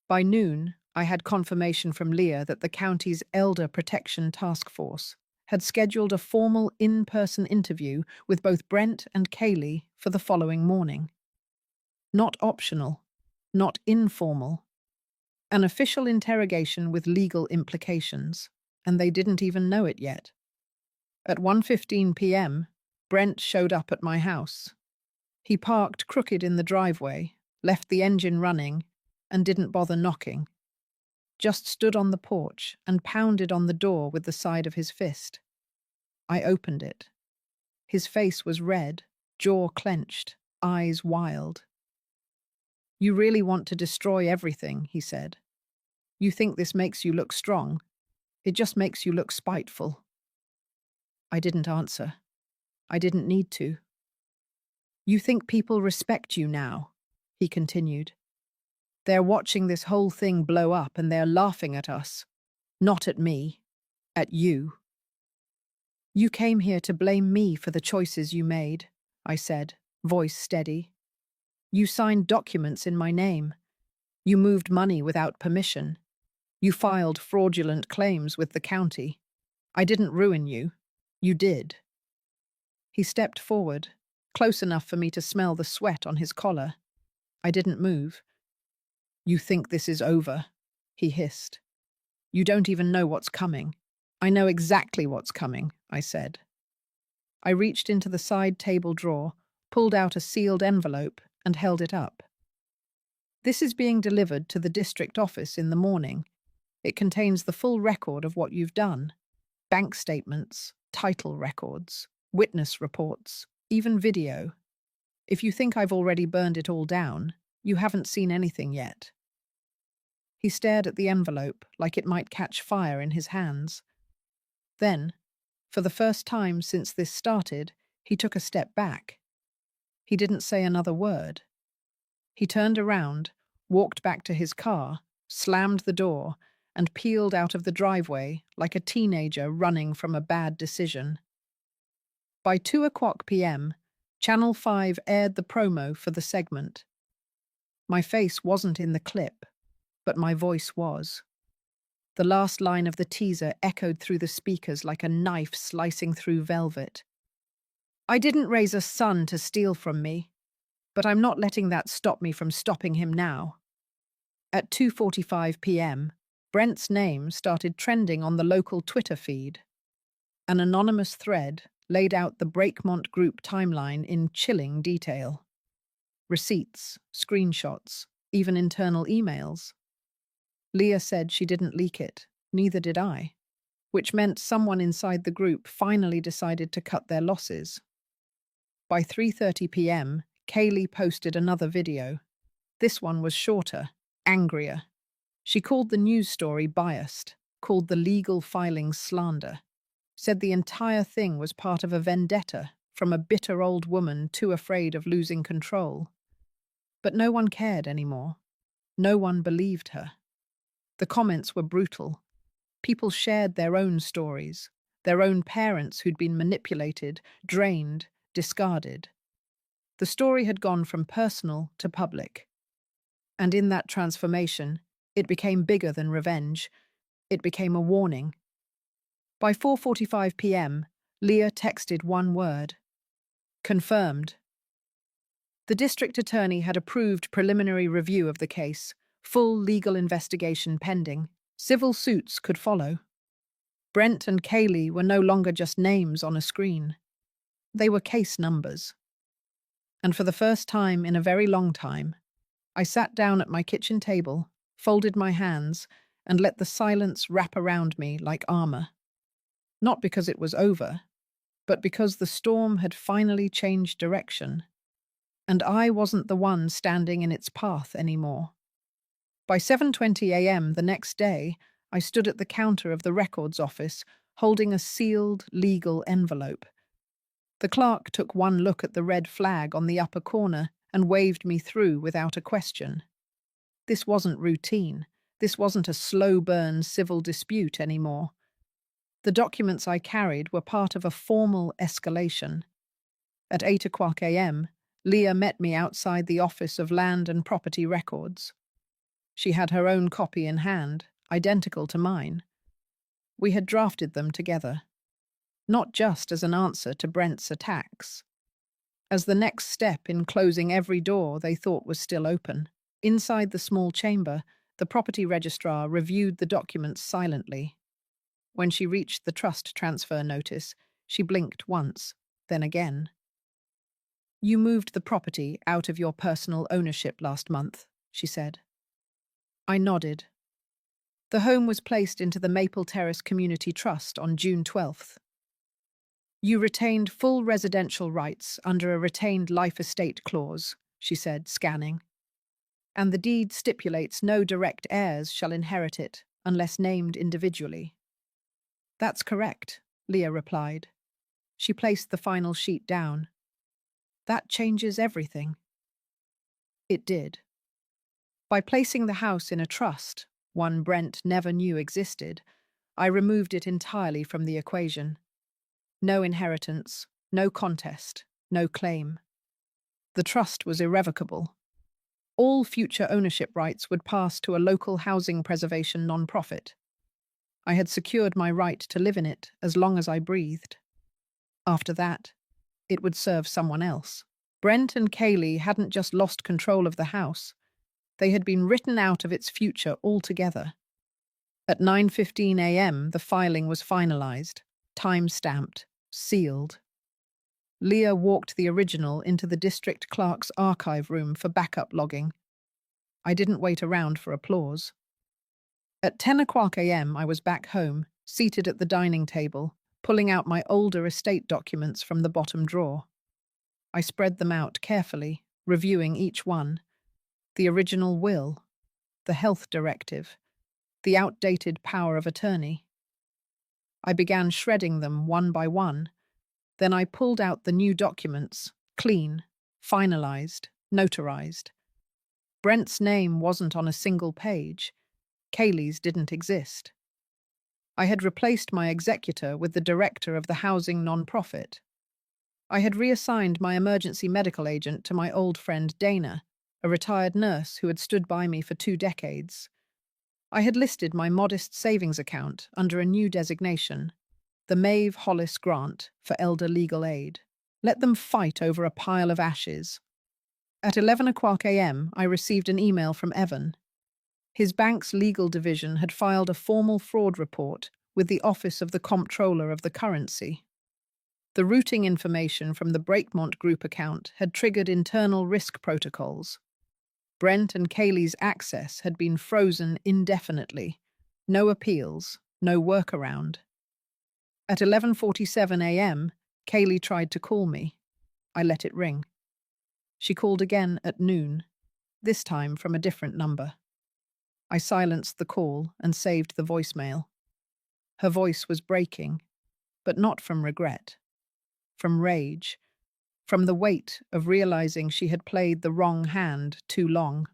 By noon, I had confirmation from Leah that the county's Elder Protection Task Force had scheduled a formal in-person interview with both Brent and Kaylee for the following morning. Not optional, not informal. An official interrogation with legal implications, and they didn't even know it yet. At 1:15 p.m., Brent showed up at my house. He parked crooked in the driveway, left the engine running, and didn't bother knocking. Just stood on the porch and pounded on the door with the side of his fist. I opened it. His face was red, jaw clenched, eyes wild. "You really want to destroy everything," he said. "You think this makes you look strong. It just makes you look spiteful." I didn't answer. I didn't need to. "You think people respect you now," he continued. "They're watching this whole thing blow up and they're laughing at us. Not at me. At you." "You came here to blame me for the choices you made," I said, voice steady. "You signed documents in my name. You moved money without permission. You filed fraudulent claims with the county. I didn't ruin you. You did." He stepped forward, close enough for me to smell the sweat on his collar. I didn't move. "You think this is over," he hissed. "You don't even know what's coming." "I know exactly what's coming," I said. I reached into the side table drawer, pulled out a sealed envelope, and held it up. "This is being delivered to the district office in the morning. It contains the full record of what you've done. Bank statements, title records, witness reports, even video. If you think I've already burned it all down, you haven't seen anything yet." He stared at the envelope like it might catch fire in his hands. Then, for the first time since this started, he took a step back. He didn't say another word. He turned around, walked back to his car, slammed the door, and peeled out of the driveway like a teenager running from a bad decision. By 2:00 p.m., Channel 5 aired the promo for the segment. My face wasn't in the clip, but my voice was. The last line of the teaser echoed through the speakers like a knife slicing through velvet. "I didn't raise a son to steal from me, but I'm not letting that stop me from stopping him now." At 2:45 p.m., Brent's name started trending on the local Twitter feed. An anonymous thread laid out the Breakmont Group timeline in chilling detail. Receipts, screenshots, even internal emails. Leah said she didn't leak it, neither did I, which meant someone inside the group finally decided to cut their losses. By 3:30 p.m., Kaylee posted another video. This one was shorter, angrier. She called the news story biased, called the legal filings slander, said the entire thing was part of a vendetta from a bitter old woman too afraid of losing control. But no one cared anymore. No one believed her. The comments were brutal. People shared their own stories, their own parents who'd been manipulated, drained, discarded. The story had gone from personal to public. And in that transformation, it became bigger than revenge. It became a warning. By 4:45 p.m., Leah texted one word. Confirmed. The district attorney had approved preliminary review of the case, full legal investigation pending. Civil suits could follow. Brent and Kaylee were no longer just names on a screen. They were case numbers. And for the first time in a very long time, I sat down at my kitchen table, folded my hands, and let the silence wrap around me like armor. Not because it was over, but because the storm had finally changed direction, and I wasn't the one standing in its path anymore. By 7:20 a.m. the next day, I stood at the counter of the records office, holding a sealed, legal envelope. The clerk took one look at the red flag on the upper corner and waved me through without a question. This wasn't routine. This wasn't a slow-burn civil dispute anymore. The documents I carried were part of a formal escalation. At 8 a.m., Leah met me outside the Office of Land and Property Records. She had her own copy in hand, identical to mine. We had drafted them together, not just as an answer to Brent's attacks, as the next step in closing every door they thought was still open. Inside the small chamber, the property registrar reviewed the documents silently. When she reached the trust transfer notice, she blinked once, then again. "You moved the property out of your personal ownership last month," she said. I nodded. The home was placed into the Maple Terrace Community Trust on June 12th. "You retained full residential rights under a retained life estate clause," she said, scanning. "And the deed stipulates no direct heirs shall inherit it unless named individually." "That's correct," Leah replied. She placed the final sheet down. "That changes everything." It did. By placing the house in a trust, one Brent never knew existed, I removed it entirely from the equation. No inheritance, no contest, no claim. The trust was irrevocable. All future ownership rights would pass to a local housing preservation non-profit. I had secured my right to live in it as long as I breathed. After that, it would serve someone else. Brent and Kaylee hadn't just lost control of the house. They had been written out of its future altogether. At 9:15 a.m., the filing was finalized, time-stamped, sealed. Leah walked the original into the district clerk's archive room for backup logging. I didn't wait around for applause. At 10 a.m., I was back home, seated at the dining table, pulling out my older estate documents from the bottom drawer. I spread them out carefully, reviewing each one. The original will, the health directive, the outdated power of attorney. I began shredding them one by one. Then I pulled out the new documents, clean, finalized, notarized. Brent's name wasn't on a single page. Kaylee's didn't exist. I had replaced my executor with the director of the housing non-profit. I had reassigned my emergency medical agent to my old friend Dana, a retired nurse who had stood by me for 2 decades. I had listed my modest savings account under a new designation, the Maeve Hollis Grant for Elder Legal Aid. Let them fight over a pile of ashes. At 11 a.m., I received an email from Evan. His bank's legal division had filed a formal fraud report with the Office of the Comptroller of the Currency. The routing information from the Breakmont Group account had triggered internal risk protocols. Brent and Kaylee's access had been frozen indefinitely. No appeals, no workaround. At 11:47 a.m., Kaylee tried to call me. I let it ring. She called again at noon, this time from a different number. I silenced the call and saved the voicemail. Her voice was breaking, but not from regret, from rage, from the weight of realizing she had played the wrong hand too long.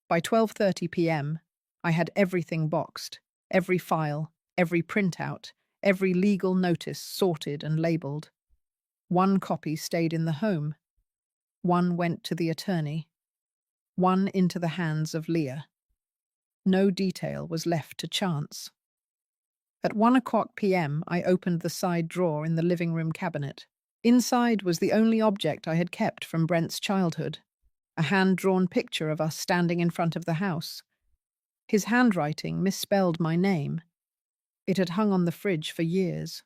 By 12:30 p.m., I had everything boxed, every file, every printout, every legal notice sorted and labeled. One copy stayed in the home. One went to the attorney. One into the hands of Leah. No detail was left to chance. At 1 p.m., I opened the side drawer in the living room cabinet. Inside was the only object I had kept from Brent's childhood, a hand-drawn picture of us standing in front of the house. His handwriting misspelled my name. It had hung on the fridge for years.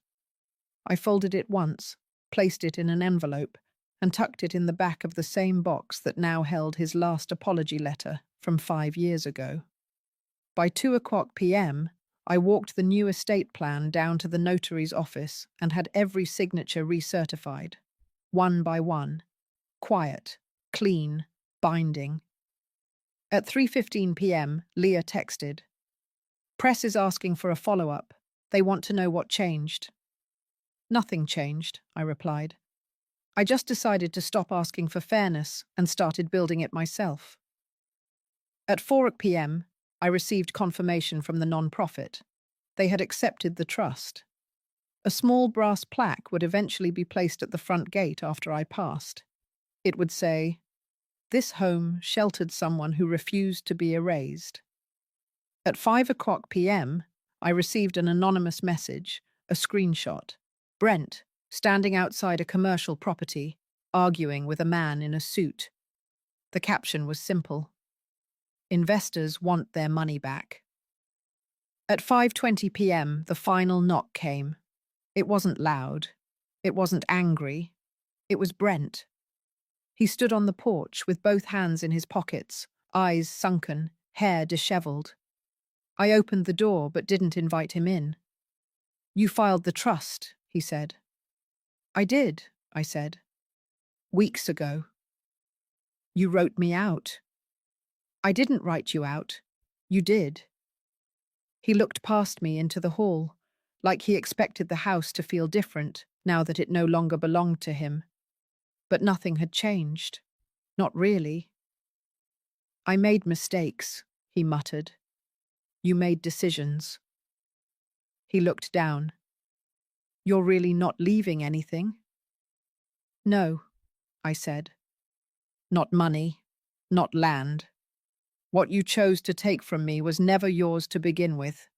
I folded it once, placed it in an envelope, and tucked it in the back of the same box that now held his last apology letter from 5 years ago. By 2 p.m., I walked the new estate plan down to the notary's office and had every signature recertified, one by one. Quiet, clean, binding. At 3:15 p.m., Leah texted, "Press is asking for a follow-up. They want to know what changed." "Nothing changed," I replied. "I just decided to stop asking for fairness and started building it myself." At 4 p.m., I received confirmation from the non-profit. They had accepted the trust. A small brass plaque would eventually be placed at the front gate after I passed. It would say, "This home sheltered someone who refused to be erased." At 5 p.m., I received an anonymous message, a screenshot. Brent, standing outside a commercial property, arguing with a man in a suit. The caption was simple: "Investors want their money back." At 5:20 p.m., the final knock came. It wasn't loud. It wasn't angry. It was Brent. He stood on the porch with both hands in his pockets, eyes sunken, hair disheveled. I opened the door but didn't invite him in. "You filed the trust," he said. "I did," I said. "Weeks ago." "You wrote me out." "I didn't write you out. You did." He looked past me into the hall, like he expected the house to feel different now that it no longer belonged to him. But nothing had changed. Not really. "I made mistakes," he muttered. "You made decisions." He looked down. "You're really not leaving anything?" "No," I said. "Not money, not land. What you chose to take from me was never yours to begin with.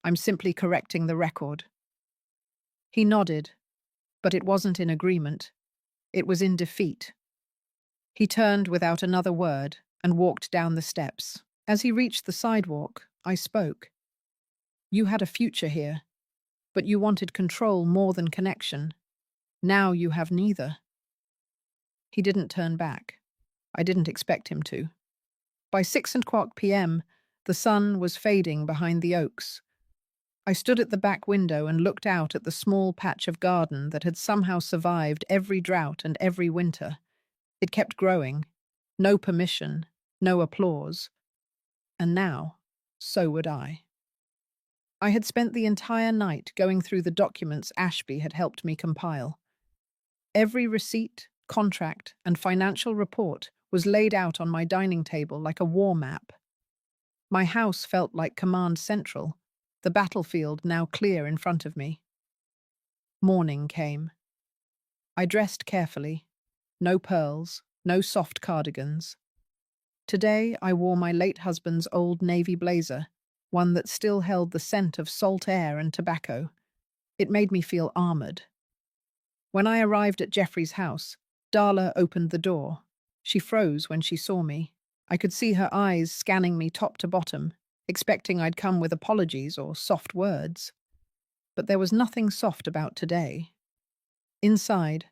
I'm simply correcting the record." He nodded, but it wasn't in agreement. It was in defeat. He turned without another word and walked down the steps. As he reached the sidewalk, I spoke. "You had a future here, but you wanted control more than connection. Now you have neither." He didn't turn back. I didn't expect him to. By 6 p.m., the sun was fading behind the oaks. I stood at the back window and looked out at the small patch of garden that had somehow survived every drought and every winter. It kept growing. No permission, no applause. And now, so would I. I had spent the entire night going through the documents Ashby had helped me compile. Every receipt, contract, and financial report was laid out on my dining table like a war map. My house felt like Command Central, the battlefield now clear in front of me. Morning came. I dressed carefully. No pearls, no soft cardigans. Today I wore my late husband's old navy blazer, one that still held the scent of salt air and tobacco. It made me feel armored. When I arrived at Jeffrey's house, Darla opened the door. She froze when she saw me. I could see her eyes scanning me top to bottom, expecting I'd come with apologies or soft words. But there was nothing soft about today. Inside,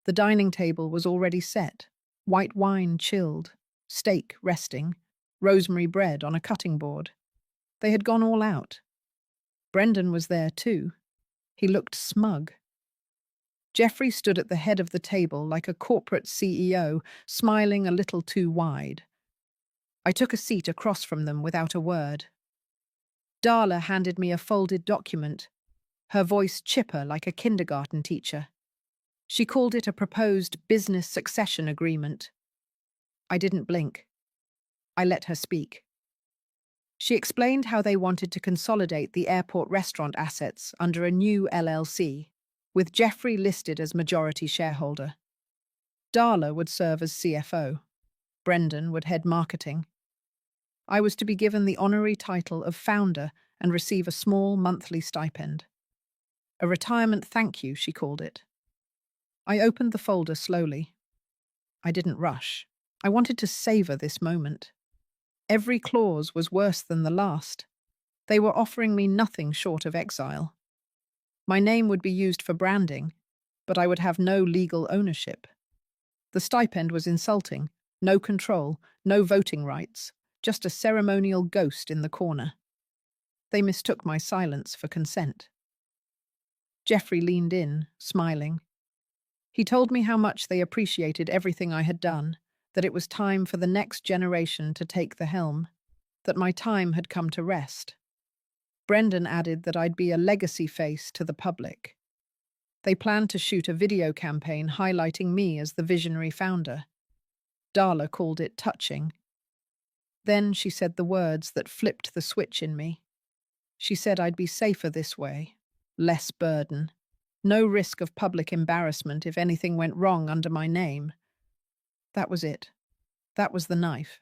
the dining table was already set, white wine chilled, steak resting, rosemary bread on a cutting board. They had gone all out. Brendan was there too. He looked smug. Jeffrey stood at the head of the table like a corporate CEO, smiling a little too wide. I took a seat across from them without a word. Darla handed me a folded document, her voice chipper like a kindergarten teacher. She called it a proposed business succession agreement. I didn't blink. I let her speak. She explained how they wanted to consolidate the airport restaurant assets under a new LLC, with Jeffrey listed as majority shareholder. Darla would serve as CFO. Brendan would head marketing. I was to be given the honorary title of founder and receive a small monthly stipend. A retirement thank you, she called it. I opened the folder slowly. I didn't rush. I wanted to savor this moment. Every clause was worse than the last. They were offering me nothing short of exile. My name would be used for branding, but I would have no legal ownership. The stipend was insulting. No control, no voting rights, just a ceremonial ghost in the corner. They mistook my silence for consent. Jeffrey leaned in, smiling. He told me how much they appreciated everything I had done, that it was time for the next generation to take the helm, that my time had come to rest. Brendan added that I'd be a legacy face to the public. They planned to shoot a video campaign highlighting me as the visionary founder. Darla called it touching. Then she said the words that flipped the switch in me. She said I'd be safer this way, less burden, no risk of public embarrassment if anything went wrong under my name. That was it. That was the knife.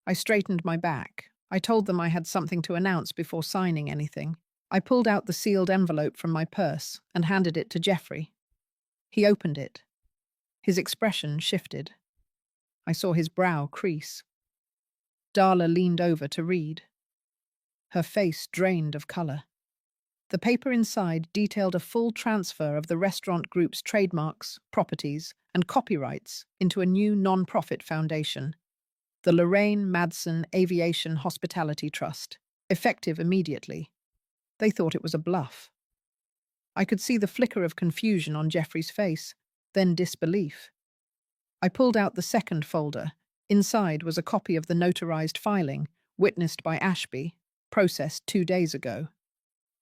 I straightened my back. I told them I had something to announce before signing anything. I pulled out the sealed envelope from my purse and handed it to Jeffrey. He opened it. His expression shifted. I saw his brow crease. Darla leaned over to read. Her face drained of colour. The paper inside detailed a full transfer of the restaurant group's trademarks, properties, and copyrights into a new non-profit foundation, the Lorraine Madsen Aviation Hospitality Trust, effective immediately. They thought it was a bluff. I could see the flicker of confusion on Jeffrey's face, then disbelief. I pulled out the second folder. Inside was a copy of the notarized filing, witnessed by Ashby, processed 2 days ago.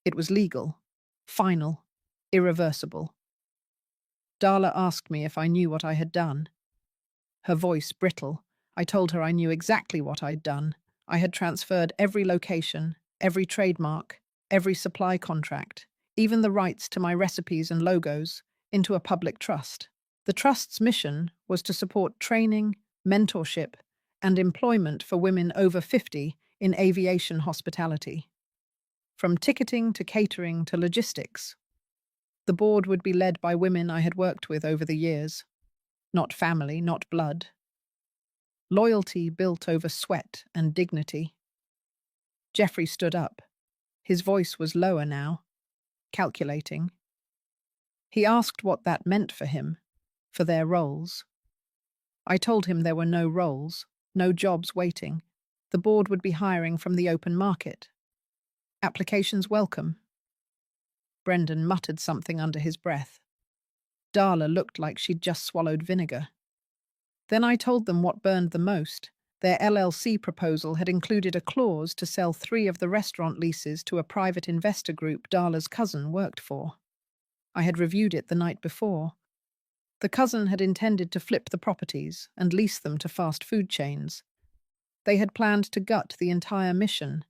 It was legal, final, irreversible. Darla asked me if I knew what I had done. Her voice brittle. I told her I knew exactly what I'd done. I had transferred every location, every trademark, every supply contract, even the rights to my recipes and logos, into a public trust. The trust's mission was to support training, mentorship, and employment for women over 50 in aviation hospitality. From ticketing to catering to logistics. The board would be led by women I had worked with over the years. Not family, not blood. Loyalty built over sweat and dignity. Jeffrey stood up. His voice was lower now, calculating. He asked what that meant for him, for their roles. I told him there were no roles, no jobs waiting. The board would be hiring from the open market. Applications welcome. Brendan muttered something under his breath. Darla looked like she'd just swallowed vinegar. Then I told them what burned the most. Their LLC proposal had included a clause to sell 3 of the restaurant leases to a private investor group Darla's cousin worked for. I had reviewed it the night before. The cousin had intended to flip the properties and lease them to fast food chains. They had planned to gut the entire mission,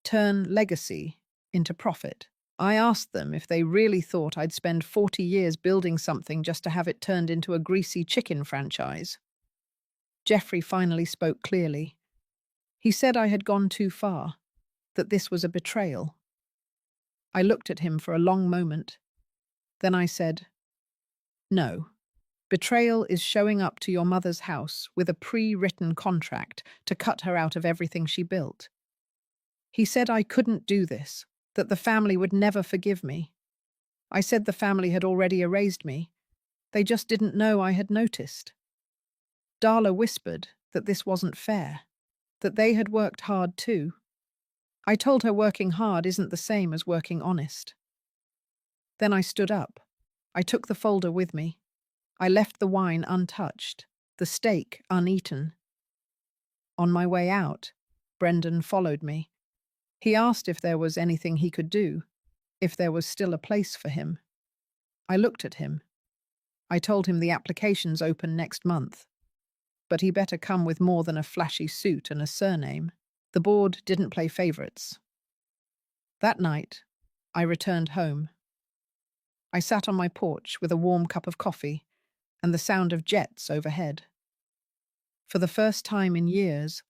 turn legacy into profit. I asked them if they really thought I'd spend 40 years building something just to have it turned into a greasy chicken franchise. Jeffrey finally spoke clearly. He said I had gone too far, that this was a betrayal. I looked at him for a long moment. Then I said, "No. Betrayal is showing up to your mother's house with a pre-written contract to cut her out of everything she built." He said I couldn't do this, that the family would never forgive me. I said the family had already erased me. They just didn't know I had noticed. Darla whispered that this wasn't fair, that they had worked hard too. I told her working hard isn't the same as working honest. Then I stood up. I took the folder with me. I left the wine untouched, the steak uneaten. On my way out, Brendan followed me. He asked if there was anything he could do, if there was still a place for him. I looked at him. I told him the applications open next month. But he better come with more than a flashy suit and a surname. The board didn't play favourites. That night, I returned home. I sat on my porch with a warm cup of coffee and the sound of jets overhead. For the first time in years,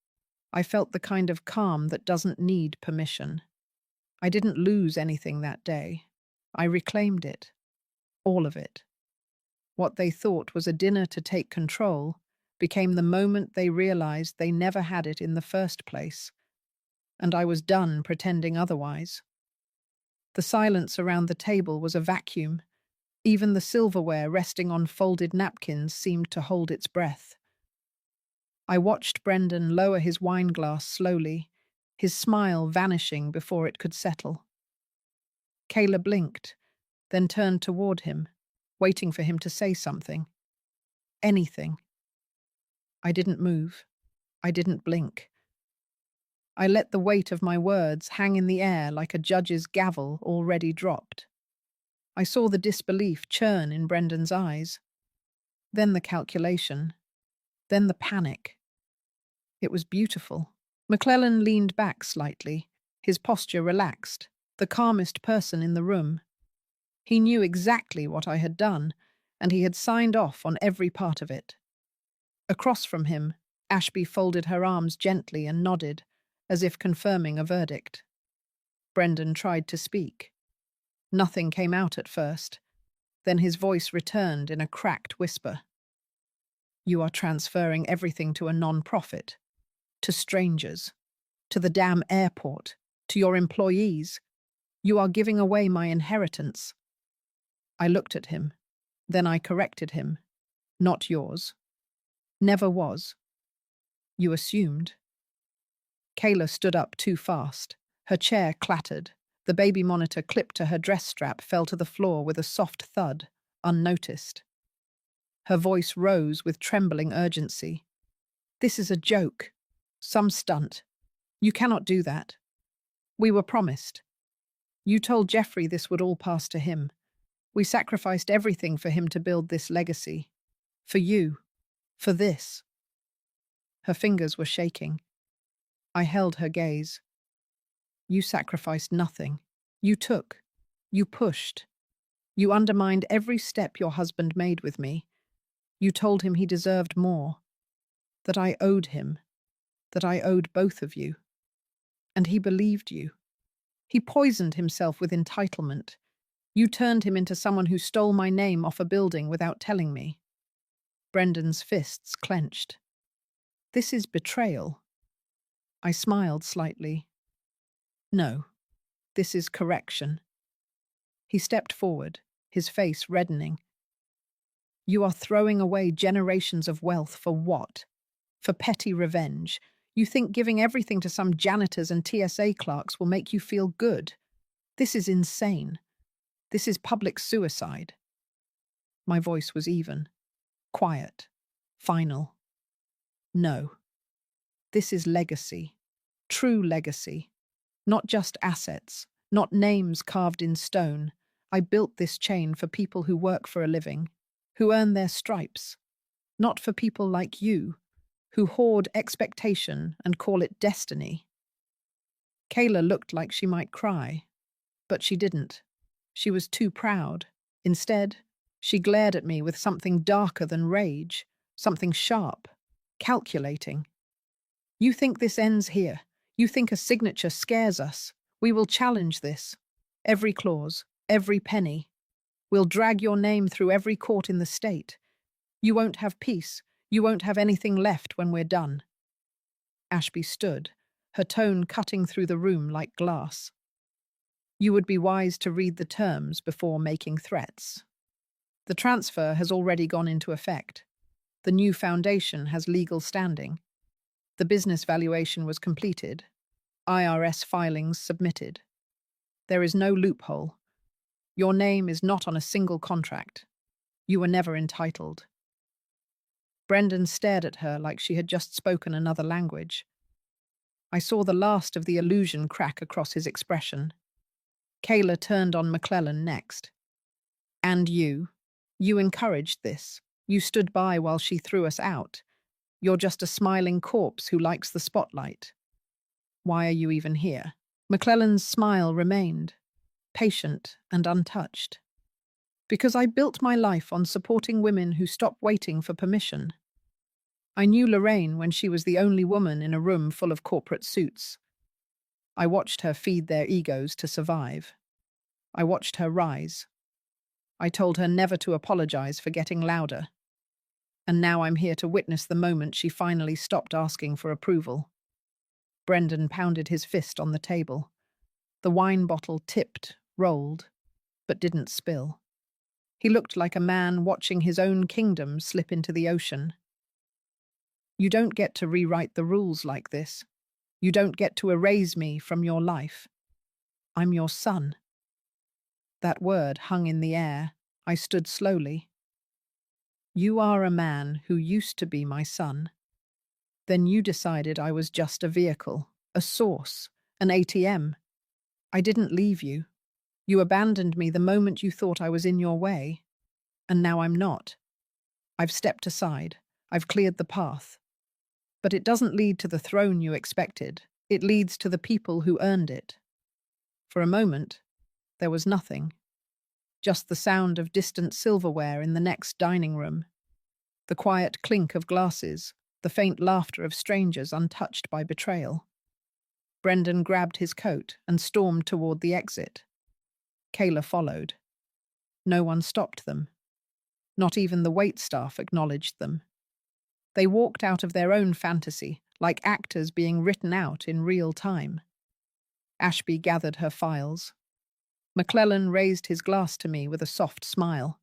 I felt the kind of calm that doesn't need permission. I didn't lose anything that day. I reclaimed it, all of it. What they thought was a dinner to take control became the moment they realized they never had it in the first place, and I was done pretending otherwise. The silence around the table was a vacuum. Even the silverware resting on folded napkins seemed to hold its breath. I watched Brendan lower his wineglass slowly, his smile vanishing before it could settle. Kayla blinked, then turned toward him, waiting for him to say something. Anything. I didn't move. I didn't blink. I let the weight of my words hang in the air like a judge's gavel already dropped. I saw the disbelief churn in Brendan's eyes, then the calculation, then the panic. It was beautiful. McClellan leaned back slightly, his posture relaxed, the calmest person in the room. He knew exactly what I had done, and he had signed off on every part of it. Across from him, Ashby folded her arms gently and nodded, as if confirming a verdict. Brendan tried to speak. Nothing came out at first. Then his voice returned in a cracked whisper. You are transferring everything to a non-profit, to strangers, to the damn airport, to your employees. You are giving away my inheritance. I looked at him. Then I corrected him. Not yours. Never was. You assumed. Kayla stood up too fast. Her chair clattered. The baby monitor clipped to her dress strap fell to the floor with a soft thud, unnoticed. Her voice rose with trembling urgency. This is a joke. Some stunt. You cannot do that. We were promised. You told Jeffrey this would all pass to him. We sacrificed everything for him to build this legacy. For you. For this. Her fingers were shaking. I held her gaze. You sacrificed nothing. You took. You pushed. You undermined every step your husband made with me. You told him he deserved more. That I owed him. That I owed both of you. And he believed you. He poisoned himself with entitlement. You turned him into someone who stole my name off a building without telling me. Brendan's fists clenched. This is betrayal. I smiled slightly. No, this is correction. He stepped forward, his face reddening. You are throwing away generations of wealth for what? For petty revenge. You think giving everything to some janitors and TSA clerks will make you feel good. This is insane. This is public suicide. My voice was even, quiet, final. No. This is legacy. True legacy. Not just assets, not names carved in stone. I built this chain for people who work for a living, who earn their stripes. Not for people like you, who hoard expectation and call it destiny. Kayla looked like she might cry, but she didn't. She was too proud. Instead, she glared at me with something darker than rage, something sharp, calculating. You think this ends here? You think a signature scares us? We will challenge this. Every clause, every penny. We'll drag your name through every court in the state. You won't have peace. You won't have anything left when we're done. Ashby stood, her tone cutting through the room like glass. You would be wise to read the terms before making threats. The transfer has already gone into effect. The new foundation has legal standing. The business valuation was completed. IRS filings submitted. There is no loophole. Your name is not on a single contract. You were never entitled. Brendan stared at her like she had just spoken another language. I saw the last of the illusion crack across his expression. Kayla turned on McClellan next. And you? You encouraged this. You stood by while she threw us out. You're just a smiling corpse who likes the spotlight. Why are you even here? McClellan's smile remained, patient and untouched. Because I built my life on supporting women who stop waiting for permission. I knew Lorraine when she was the only woman in a room full of corporate suits. I watched her feed their egos to survive. I watched her rise. I told her never to apologize for getting louder. And now I'm here to witness the moment she finally stopped asking for approval. Brendan pounded his fist on the table. The wine bottle tipped, rolled, but didn't spill. He looked like a man watching his own kingdom slip into the ocean. You don't get to rewrite the rules like this. You don't get to erase me from your life. I'm your son. That word hung in the air. I stood slowly. You are a man who used to be my son. Then you decided I was just a vehicle, a source, an ATM. I didn't leave you. You abandoned me the moment you thought I was in your way. And now I'm not. I've stepped aside. I've cleared the path. But it doesn't lead to the throne you expected. It leads to the people who earned it. For a moment, there was nothing. Just the sound of distant silverware in the next dining room. The quiet clink of glasses, the faint laughter of strangers untouched by betrayal. Brendan grabbed his coat and stormed toward the exit. Kayla followed. No one stopped them. Not even the waitstaff acknowledged them. They walked out of their own fantasy, like actors being written out in real time. Ashby gathered her files. McClellan raised his glass to me with a soft smile.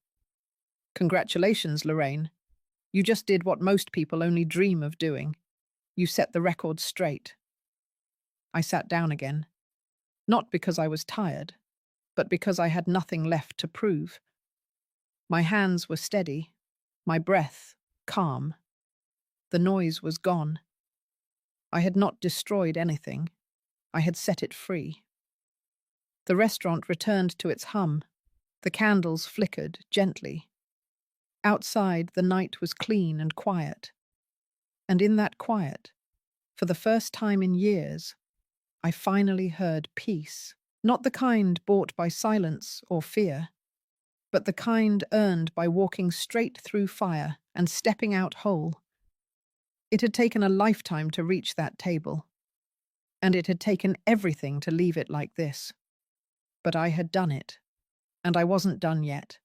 Congratulations, Lorraine. You just did what most people only dream of doing. You set the record straight. I sat down again. Not because I was tired, but because I had nothing left to prove. My hands were steady, my breath calm. The noise was gone. I had not destroyed anything. I had set it free. The restaurant returned to its hum. The candles flickered gently. Outside, the night was clean and quiet. And in that quiet, for the first time in years, I finally heard peace. Not the kind bought by silence or fear, but the kind earned by walking straight through fire and stepping out whole. It had taken a lifetime to reach that table, and it had taken everything to leave it like this. But I had done it, and I wasn't done yet.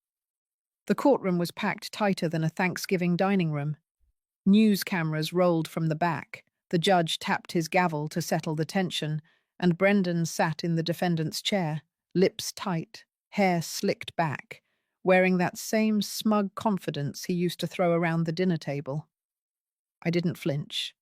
The courtroom was packed tighter than a Thanksgiving dining room. News cameras rolled from the back. The judge tapped his gavel to settle the tension, and Brendan sat in the defendant's chair, lips tight, hair slicked back, wearing that same smug confidence he used to throw around the dinner table. I didn't flinch.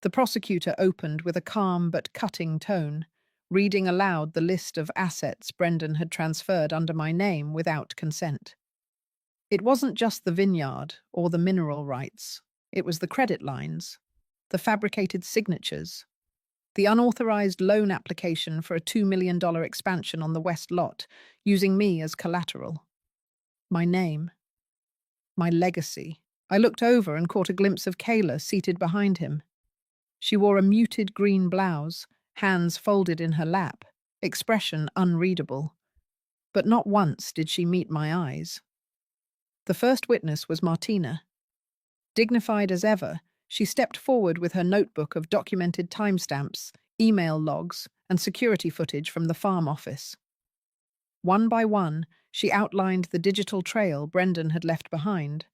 The prosecutor opened with a calm but cutting tone, reading aloud the list of assets Brendan had transferred under my name without consent. It wasn't just the vineyard or the mineral rights. It was the credit lines, the fabricated signatures, the unauthorized loan application for a $2 million expansion on the west lot, using me as collateral. My name. My legacy. I looked over and caught a glimpse of Kayla seated behind him. She wore a muted green blouse, hands folded in her lap, expression unreadable. But not once did she meet my eyes. The first witness was Martina. Dignified as ever, she stepped forward with her notebook of documented timestamps, email logs, and security footage from the farm office. One by one, she outlined the digital trail Brendan had left behind,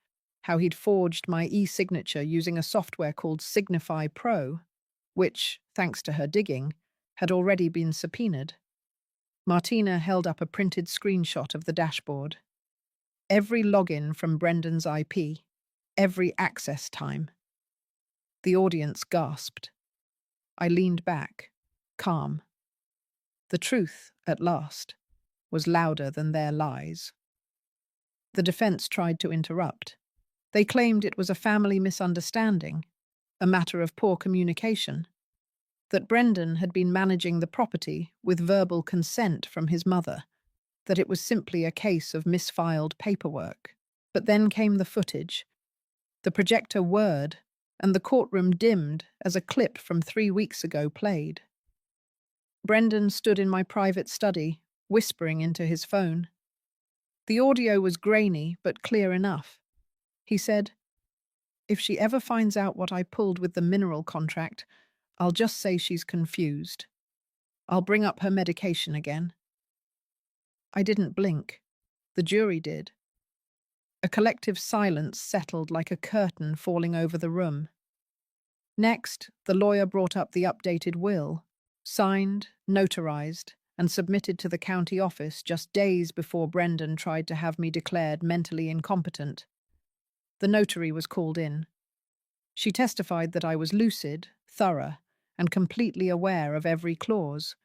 how he'd forged my e-signature using a software called Signify Pro, which, thanks to her digging, had already been subpoenaed. Martina held up a printed screenshot of the dashboard. Every login from Brendan's IP, every access time. The audience gasped. I leaned back, calm. The truth, at last, was louder than their lies. The defense tried to interrupt. They claimed it was a family misunderstanding, a matter of poor communication, that Brendan had been managing the property with verbal consent from his mother, that it was simply a case of misfiled paperwork. But then came the footage. The projector whirred, and the courtroom dimmed as a clip from 3 weeks ago played. Brendan stood in my private study, whispering into his phone. The audio was grainy but clear enough. He said, "If she ever finds out what I pulled with the mineral contract, I'll just say she's confused. I'll bring up her medication again. I didn't blink. The jury did. A collective silence settled like a curtain falling over the room. Next, the lawyer brought up the updated will, signed, notarized, and submitted to the county office just days before Brendan tried to have me declared mentally incompetent. The notary was called in. She testified that I was lucid, thorough, and completely aware of every clause,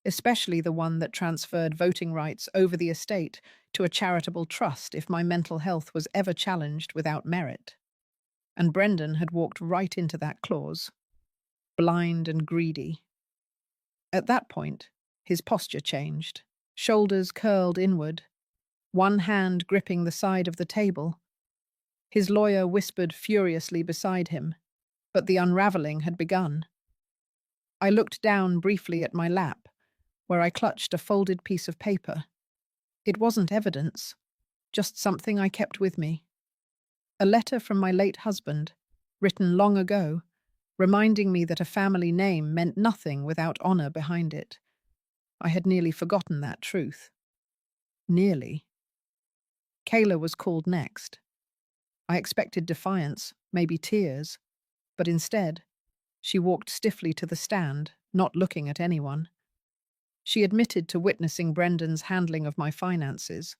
especially the one that transferred voting rights over the estate to a charitable trust if my mental health was ever challenged without merit. And Brendan had walked right into that clause, blind and greedy. At that point, his posture changed, shoulders curled inward, one hand gripping the side of the table. His lawyer whispered furiously beside him, but the unraveling had begun. I looked down briefly at my lap, where I clutched a folded piece of paper. It wasn't evidence, just something I kept with me. A letter from my late husband, written long ago, reminding me that a family name meant nothing without honor behind it. I had nearly forgotten that truth. Nearly. Kayla was called next. I expected defiance, maybe tears, but instead, she walked stiffly to the stand, not looking at anyone. She admitted to witnessing Brendan's handling of my finances.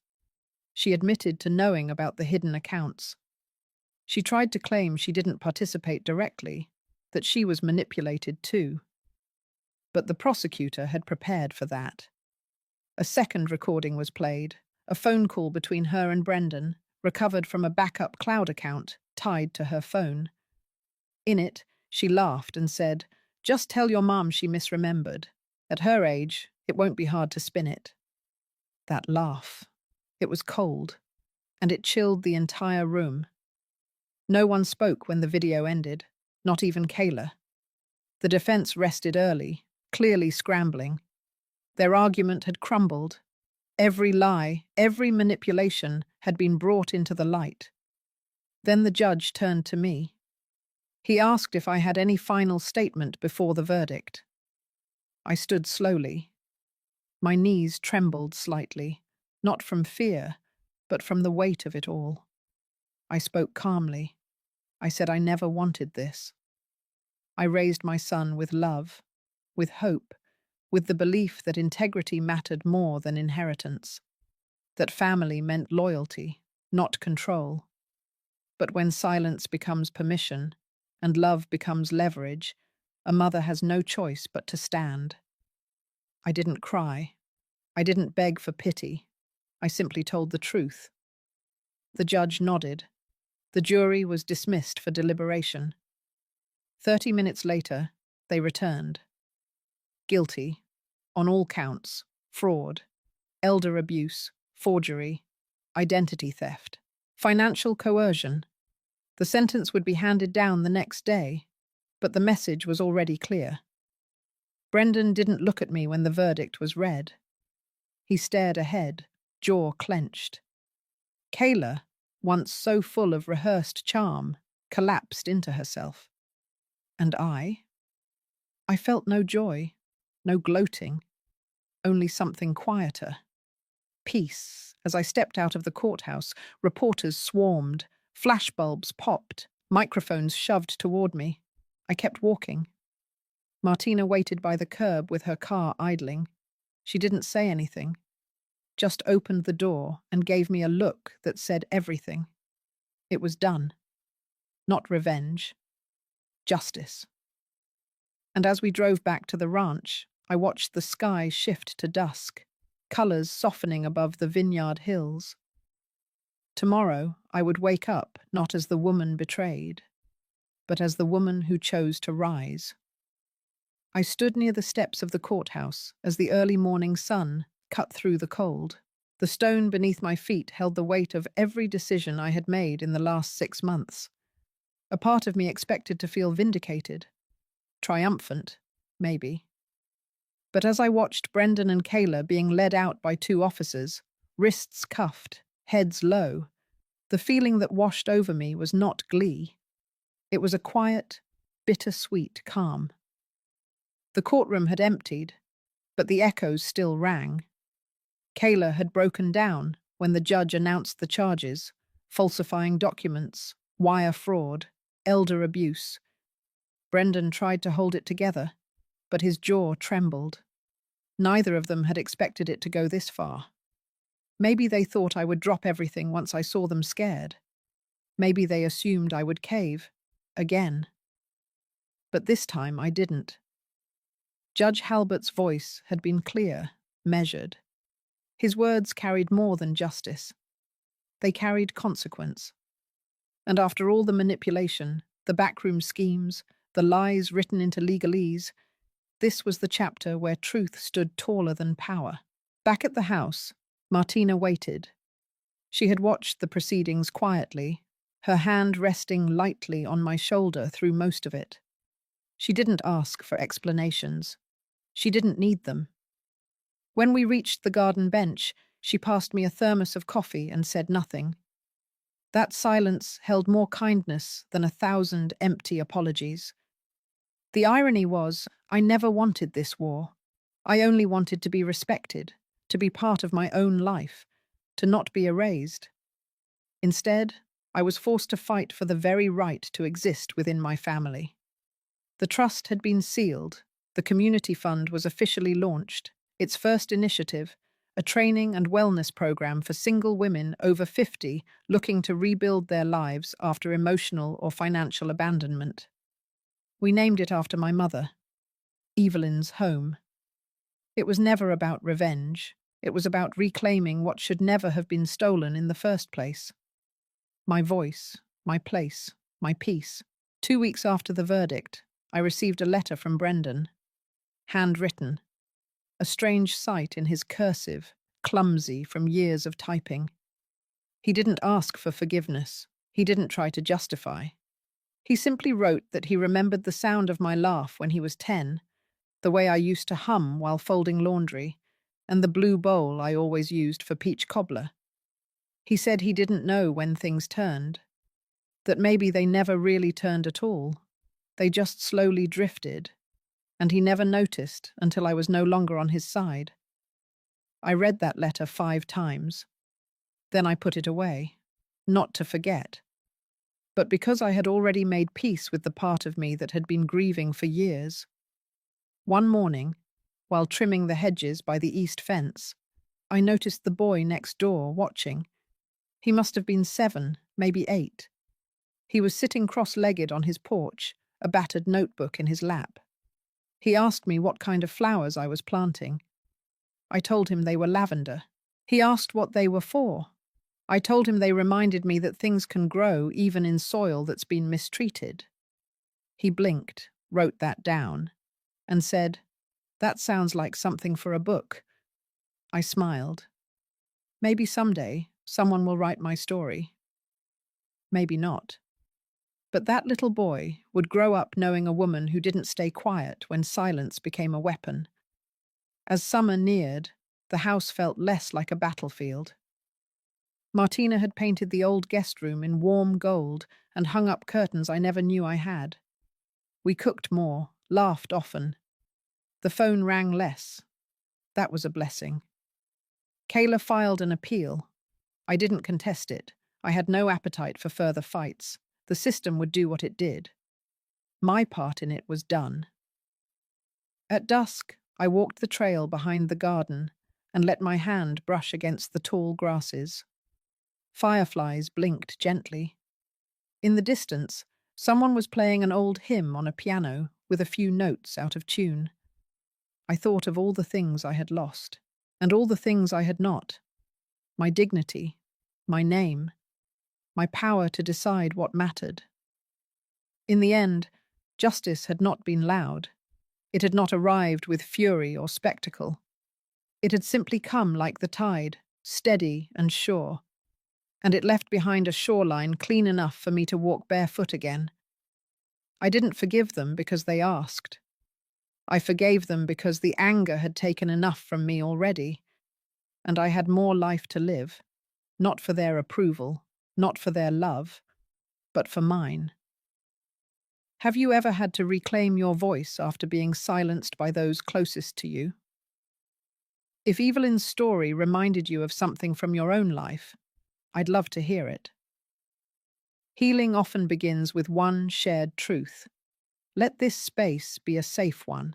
She admitted to knowing about the hidden accounts. She tried to claim she didn't participate directly, that she was manipulated too. But the prosecutor had prepared for that. A second recording was played, a phone call between her and Brendan, recovered from a backup cloud account tied to her phone. In it, she laughed and said, "Just tell your mom she misremembered. At her age, it won't be hard to spin it." That laugh. It was cold, and it chilled the entire room. No one spoke when the video ended, not even Kayla. The defense rested early, clearly scrambling. Their argument had crumbled. Every lie, every manipulation had been brought into the light. Then the judge turned to me. He asked if I had any final statement before the verdict. I stood slowly. My knees trembled slightly, not from fear, but from the weight of it all. I spoke calmly. I said I never wanted this. I raised my son with love, with hope, with the belief that integrity mattered more than inheritance, that family meant loyalty, not control. But when silence becomes permission and love becomes leverage, a mother has no choice but to stand. I didn't cry. I didn't beg for pity. I simply told the truth. The judge nodded. The jury was dismissed for deliberation. 30 minutes later, they returned. Guilty, on all counts, fraud, elder abuse, forgery, identity theft, financial coercion. The sentence would be handed down the next day, but the message was already clear. Brendan didn't look at me when the verdict was read. He stared ahead, jaw clenched. Kayla, once so full of rehearsed charm, collapsed into herself. And I felt no joy, no gloating, only something quieter. Peace. As I stepped out of the courthouse, reporters swarmed, flashbulbs popped, microphones shoved toward me. I kept walking. Martina waited by the curb with her car idling. She didn't say anything, just opened the door and gave me a look that said everything. It was done. Not revenge. Justice. And as we drove back to the ranch, I watched the sky shift to dusk, colors softening above the vineyard hills. Tomorrow, I would wake up not as the woman betrayed, but as the woman who chose to rise. I stood near the steps of the courthouse as the early morning sun cut through the cold. The stone beneath my feet held the weight of every decision I had made in the last 6 months. A part of me expected to feel vindicated, triumphant, maybe. But as I watched Brendan and Kayla being led out by 2 officers, wrists cuffed, heads low, the feeling that washed over me was not glee. It was a quiet, bittersweet calm. The courtroom had emptied, But the echoes still rang. Kayla had broken down when the judge announced the charges: falsifying documents, wire fraud, elder abuse. Brendan tried to hold it together, but his jaw trembled. Neither of them had expected it to go this far. Maybe they thought I would drop everything once I saw them scared. Maybe they assumed I would cave. Again. But this time I didn't. Judge Halbert's voice had been clear, measured. His words carried more than justice. They carried consequence. And after all the manipulation, the backroom schemes, the lies written into legalese, this was the chapter where truth stood taller than power. Back at the house, Martina waited. She had watched the proceedings quietly, her hand resting lightly on my shoulder through most of it. She didn't ask for explanations. She didn't need them. When we reached the garden bench, she passed me a thermos of coffee and said nothing. That silence held more kindness than 1,000 empty apologies. The irony was, I never wanted this war. I only wanted to be respected, to be part of my own life, to not be erased. Instead, I was forced to fight for the very right to exist within my family. The trust had been sealed. The community fund was officially launched. Its first initiative, a training and wellness program for single women over 50 looking to rebuild their lives after emotional or financial abandonment. We named it after my mother, Evelyn's home. It was never about revenge. It was about reclaiming what should never have been stolen in the first place. My voice, my place, my peace. 2 weeks after the verdict, I received a letter from Brendan, handwritten, a strange sight in his cursive, clumsy from years of typing. He didn't ask for forgiveness. He didn't try to justify. He simply wrote that he remembered the sound of my laugh when he was 10, the way I used to hum while folding laundry, and the blue bowl I always used for peach cobbler. He said he didn't know when things turned, that maybe they never really turned at all. They just slowly drifted, and he never noticed until I was no longer on his side. I read that letter 5 times. Then I put it away, not to forget, but because I had already made peace with the part of me that had been grieving for years. One morning, while trimming the hedges by the east fence, I noticed the boy next door watching. He must have been 7, maybe 8. He was sitting cross-legged on his porch, a battered notebook in his lap. He asked me what kind of flowers I was planting. I told him they were lavender. He asked what they were for. I told him they reminded me that things can grow even in soil that's been mistreated. He blinked, wrote that down, and said, "That sounds like something for a book." I smiled. Maybe someday someone will write my story. Maybe not. But that little boy would grow up knowing a woman who didn't stay quiet when silence became a weapon. As summer neared, the house felt less like a battlefield. Martina had painted the old guest room in warm gold and hung up curtains I never knew I had. We cooked more, laughed often. The phone rang less. That was a blessing. Kayla filed an appeal. I didn't contest it. I had no appetite for further fights. The system would do what it did. My part in it was done. At dusk, I walked the trail behind the garden and let my hand brush against the tall grasses. Fireflies blinked gently. In the distance, someone was playing an old hymn on a piano with a few notes out of tune. I thought of all the things I had lost, and all the things I had not. My dignity, my name, my power to decide what mattered. In the end, justice had not been loud. It had not arrived with fury or spectacle. It had simply come like the tide, steady and sure, and it left behind a shoreline clean enough for me to walk barefoot again. I didn't forgive them because they asked. I forgave them because the anger had taken enough from me already, and I had more life to live, not for their approval, not for their love, but for mine. Have you ever had to reclaim your voice after being silenced by those closest to you? If Evelyn's story reminded you of something from your own life, I'd love to hear it. Healing often begins with one shared truth. Let this space be a safe one.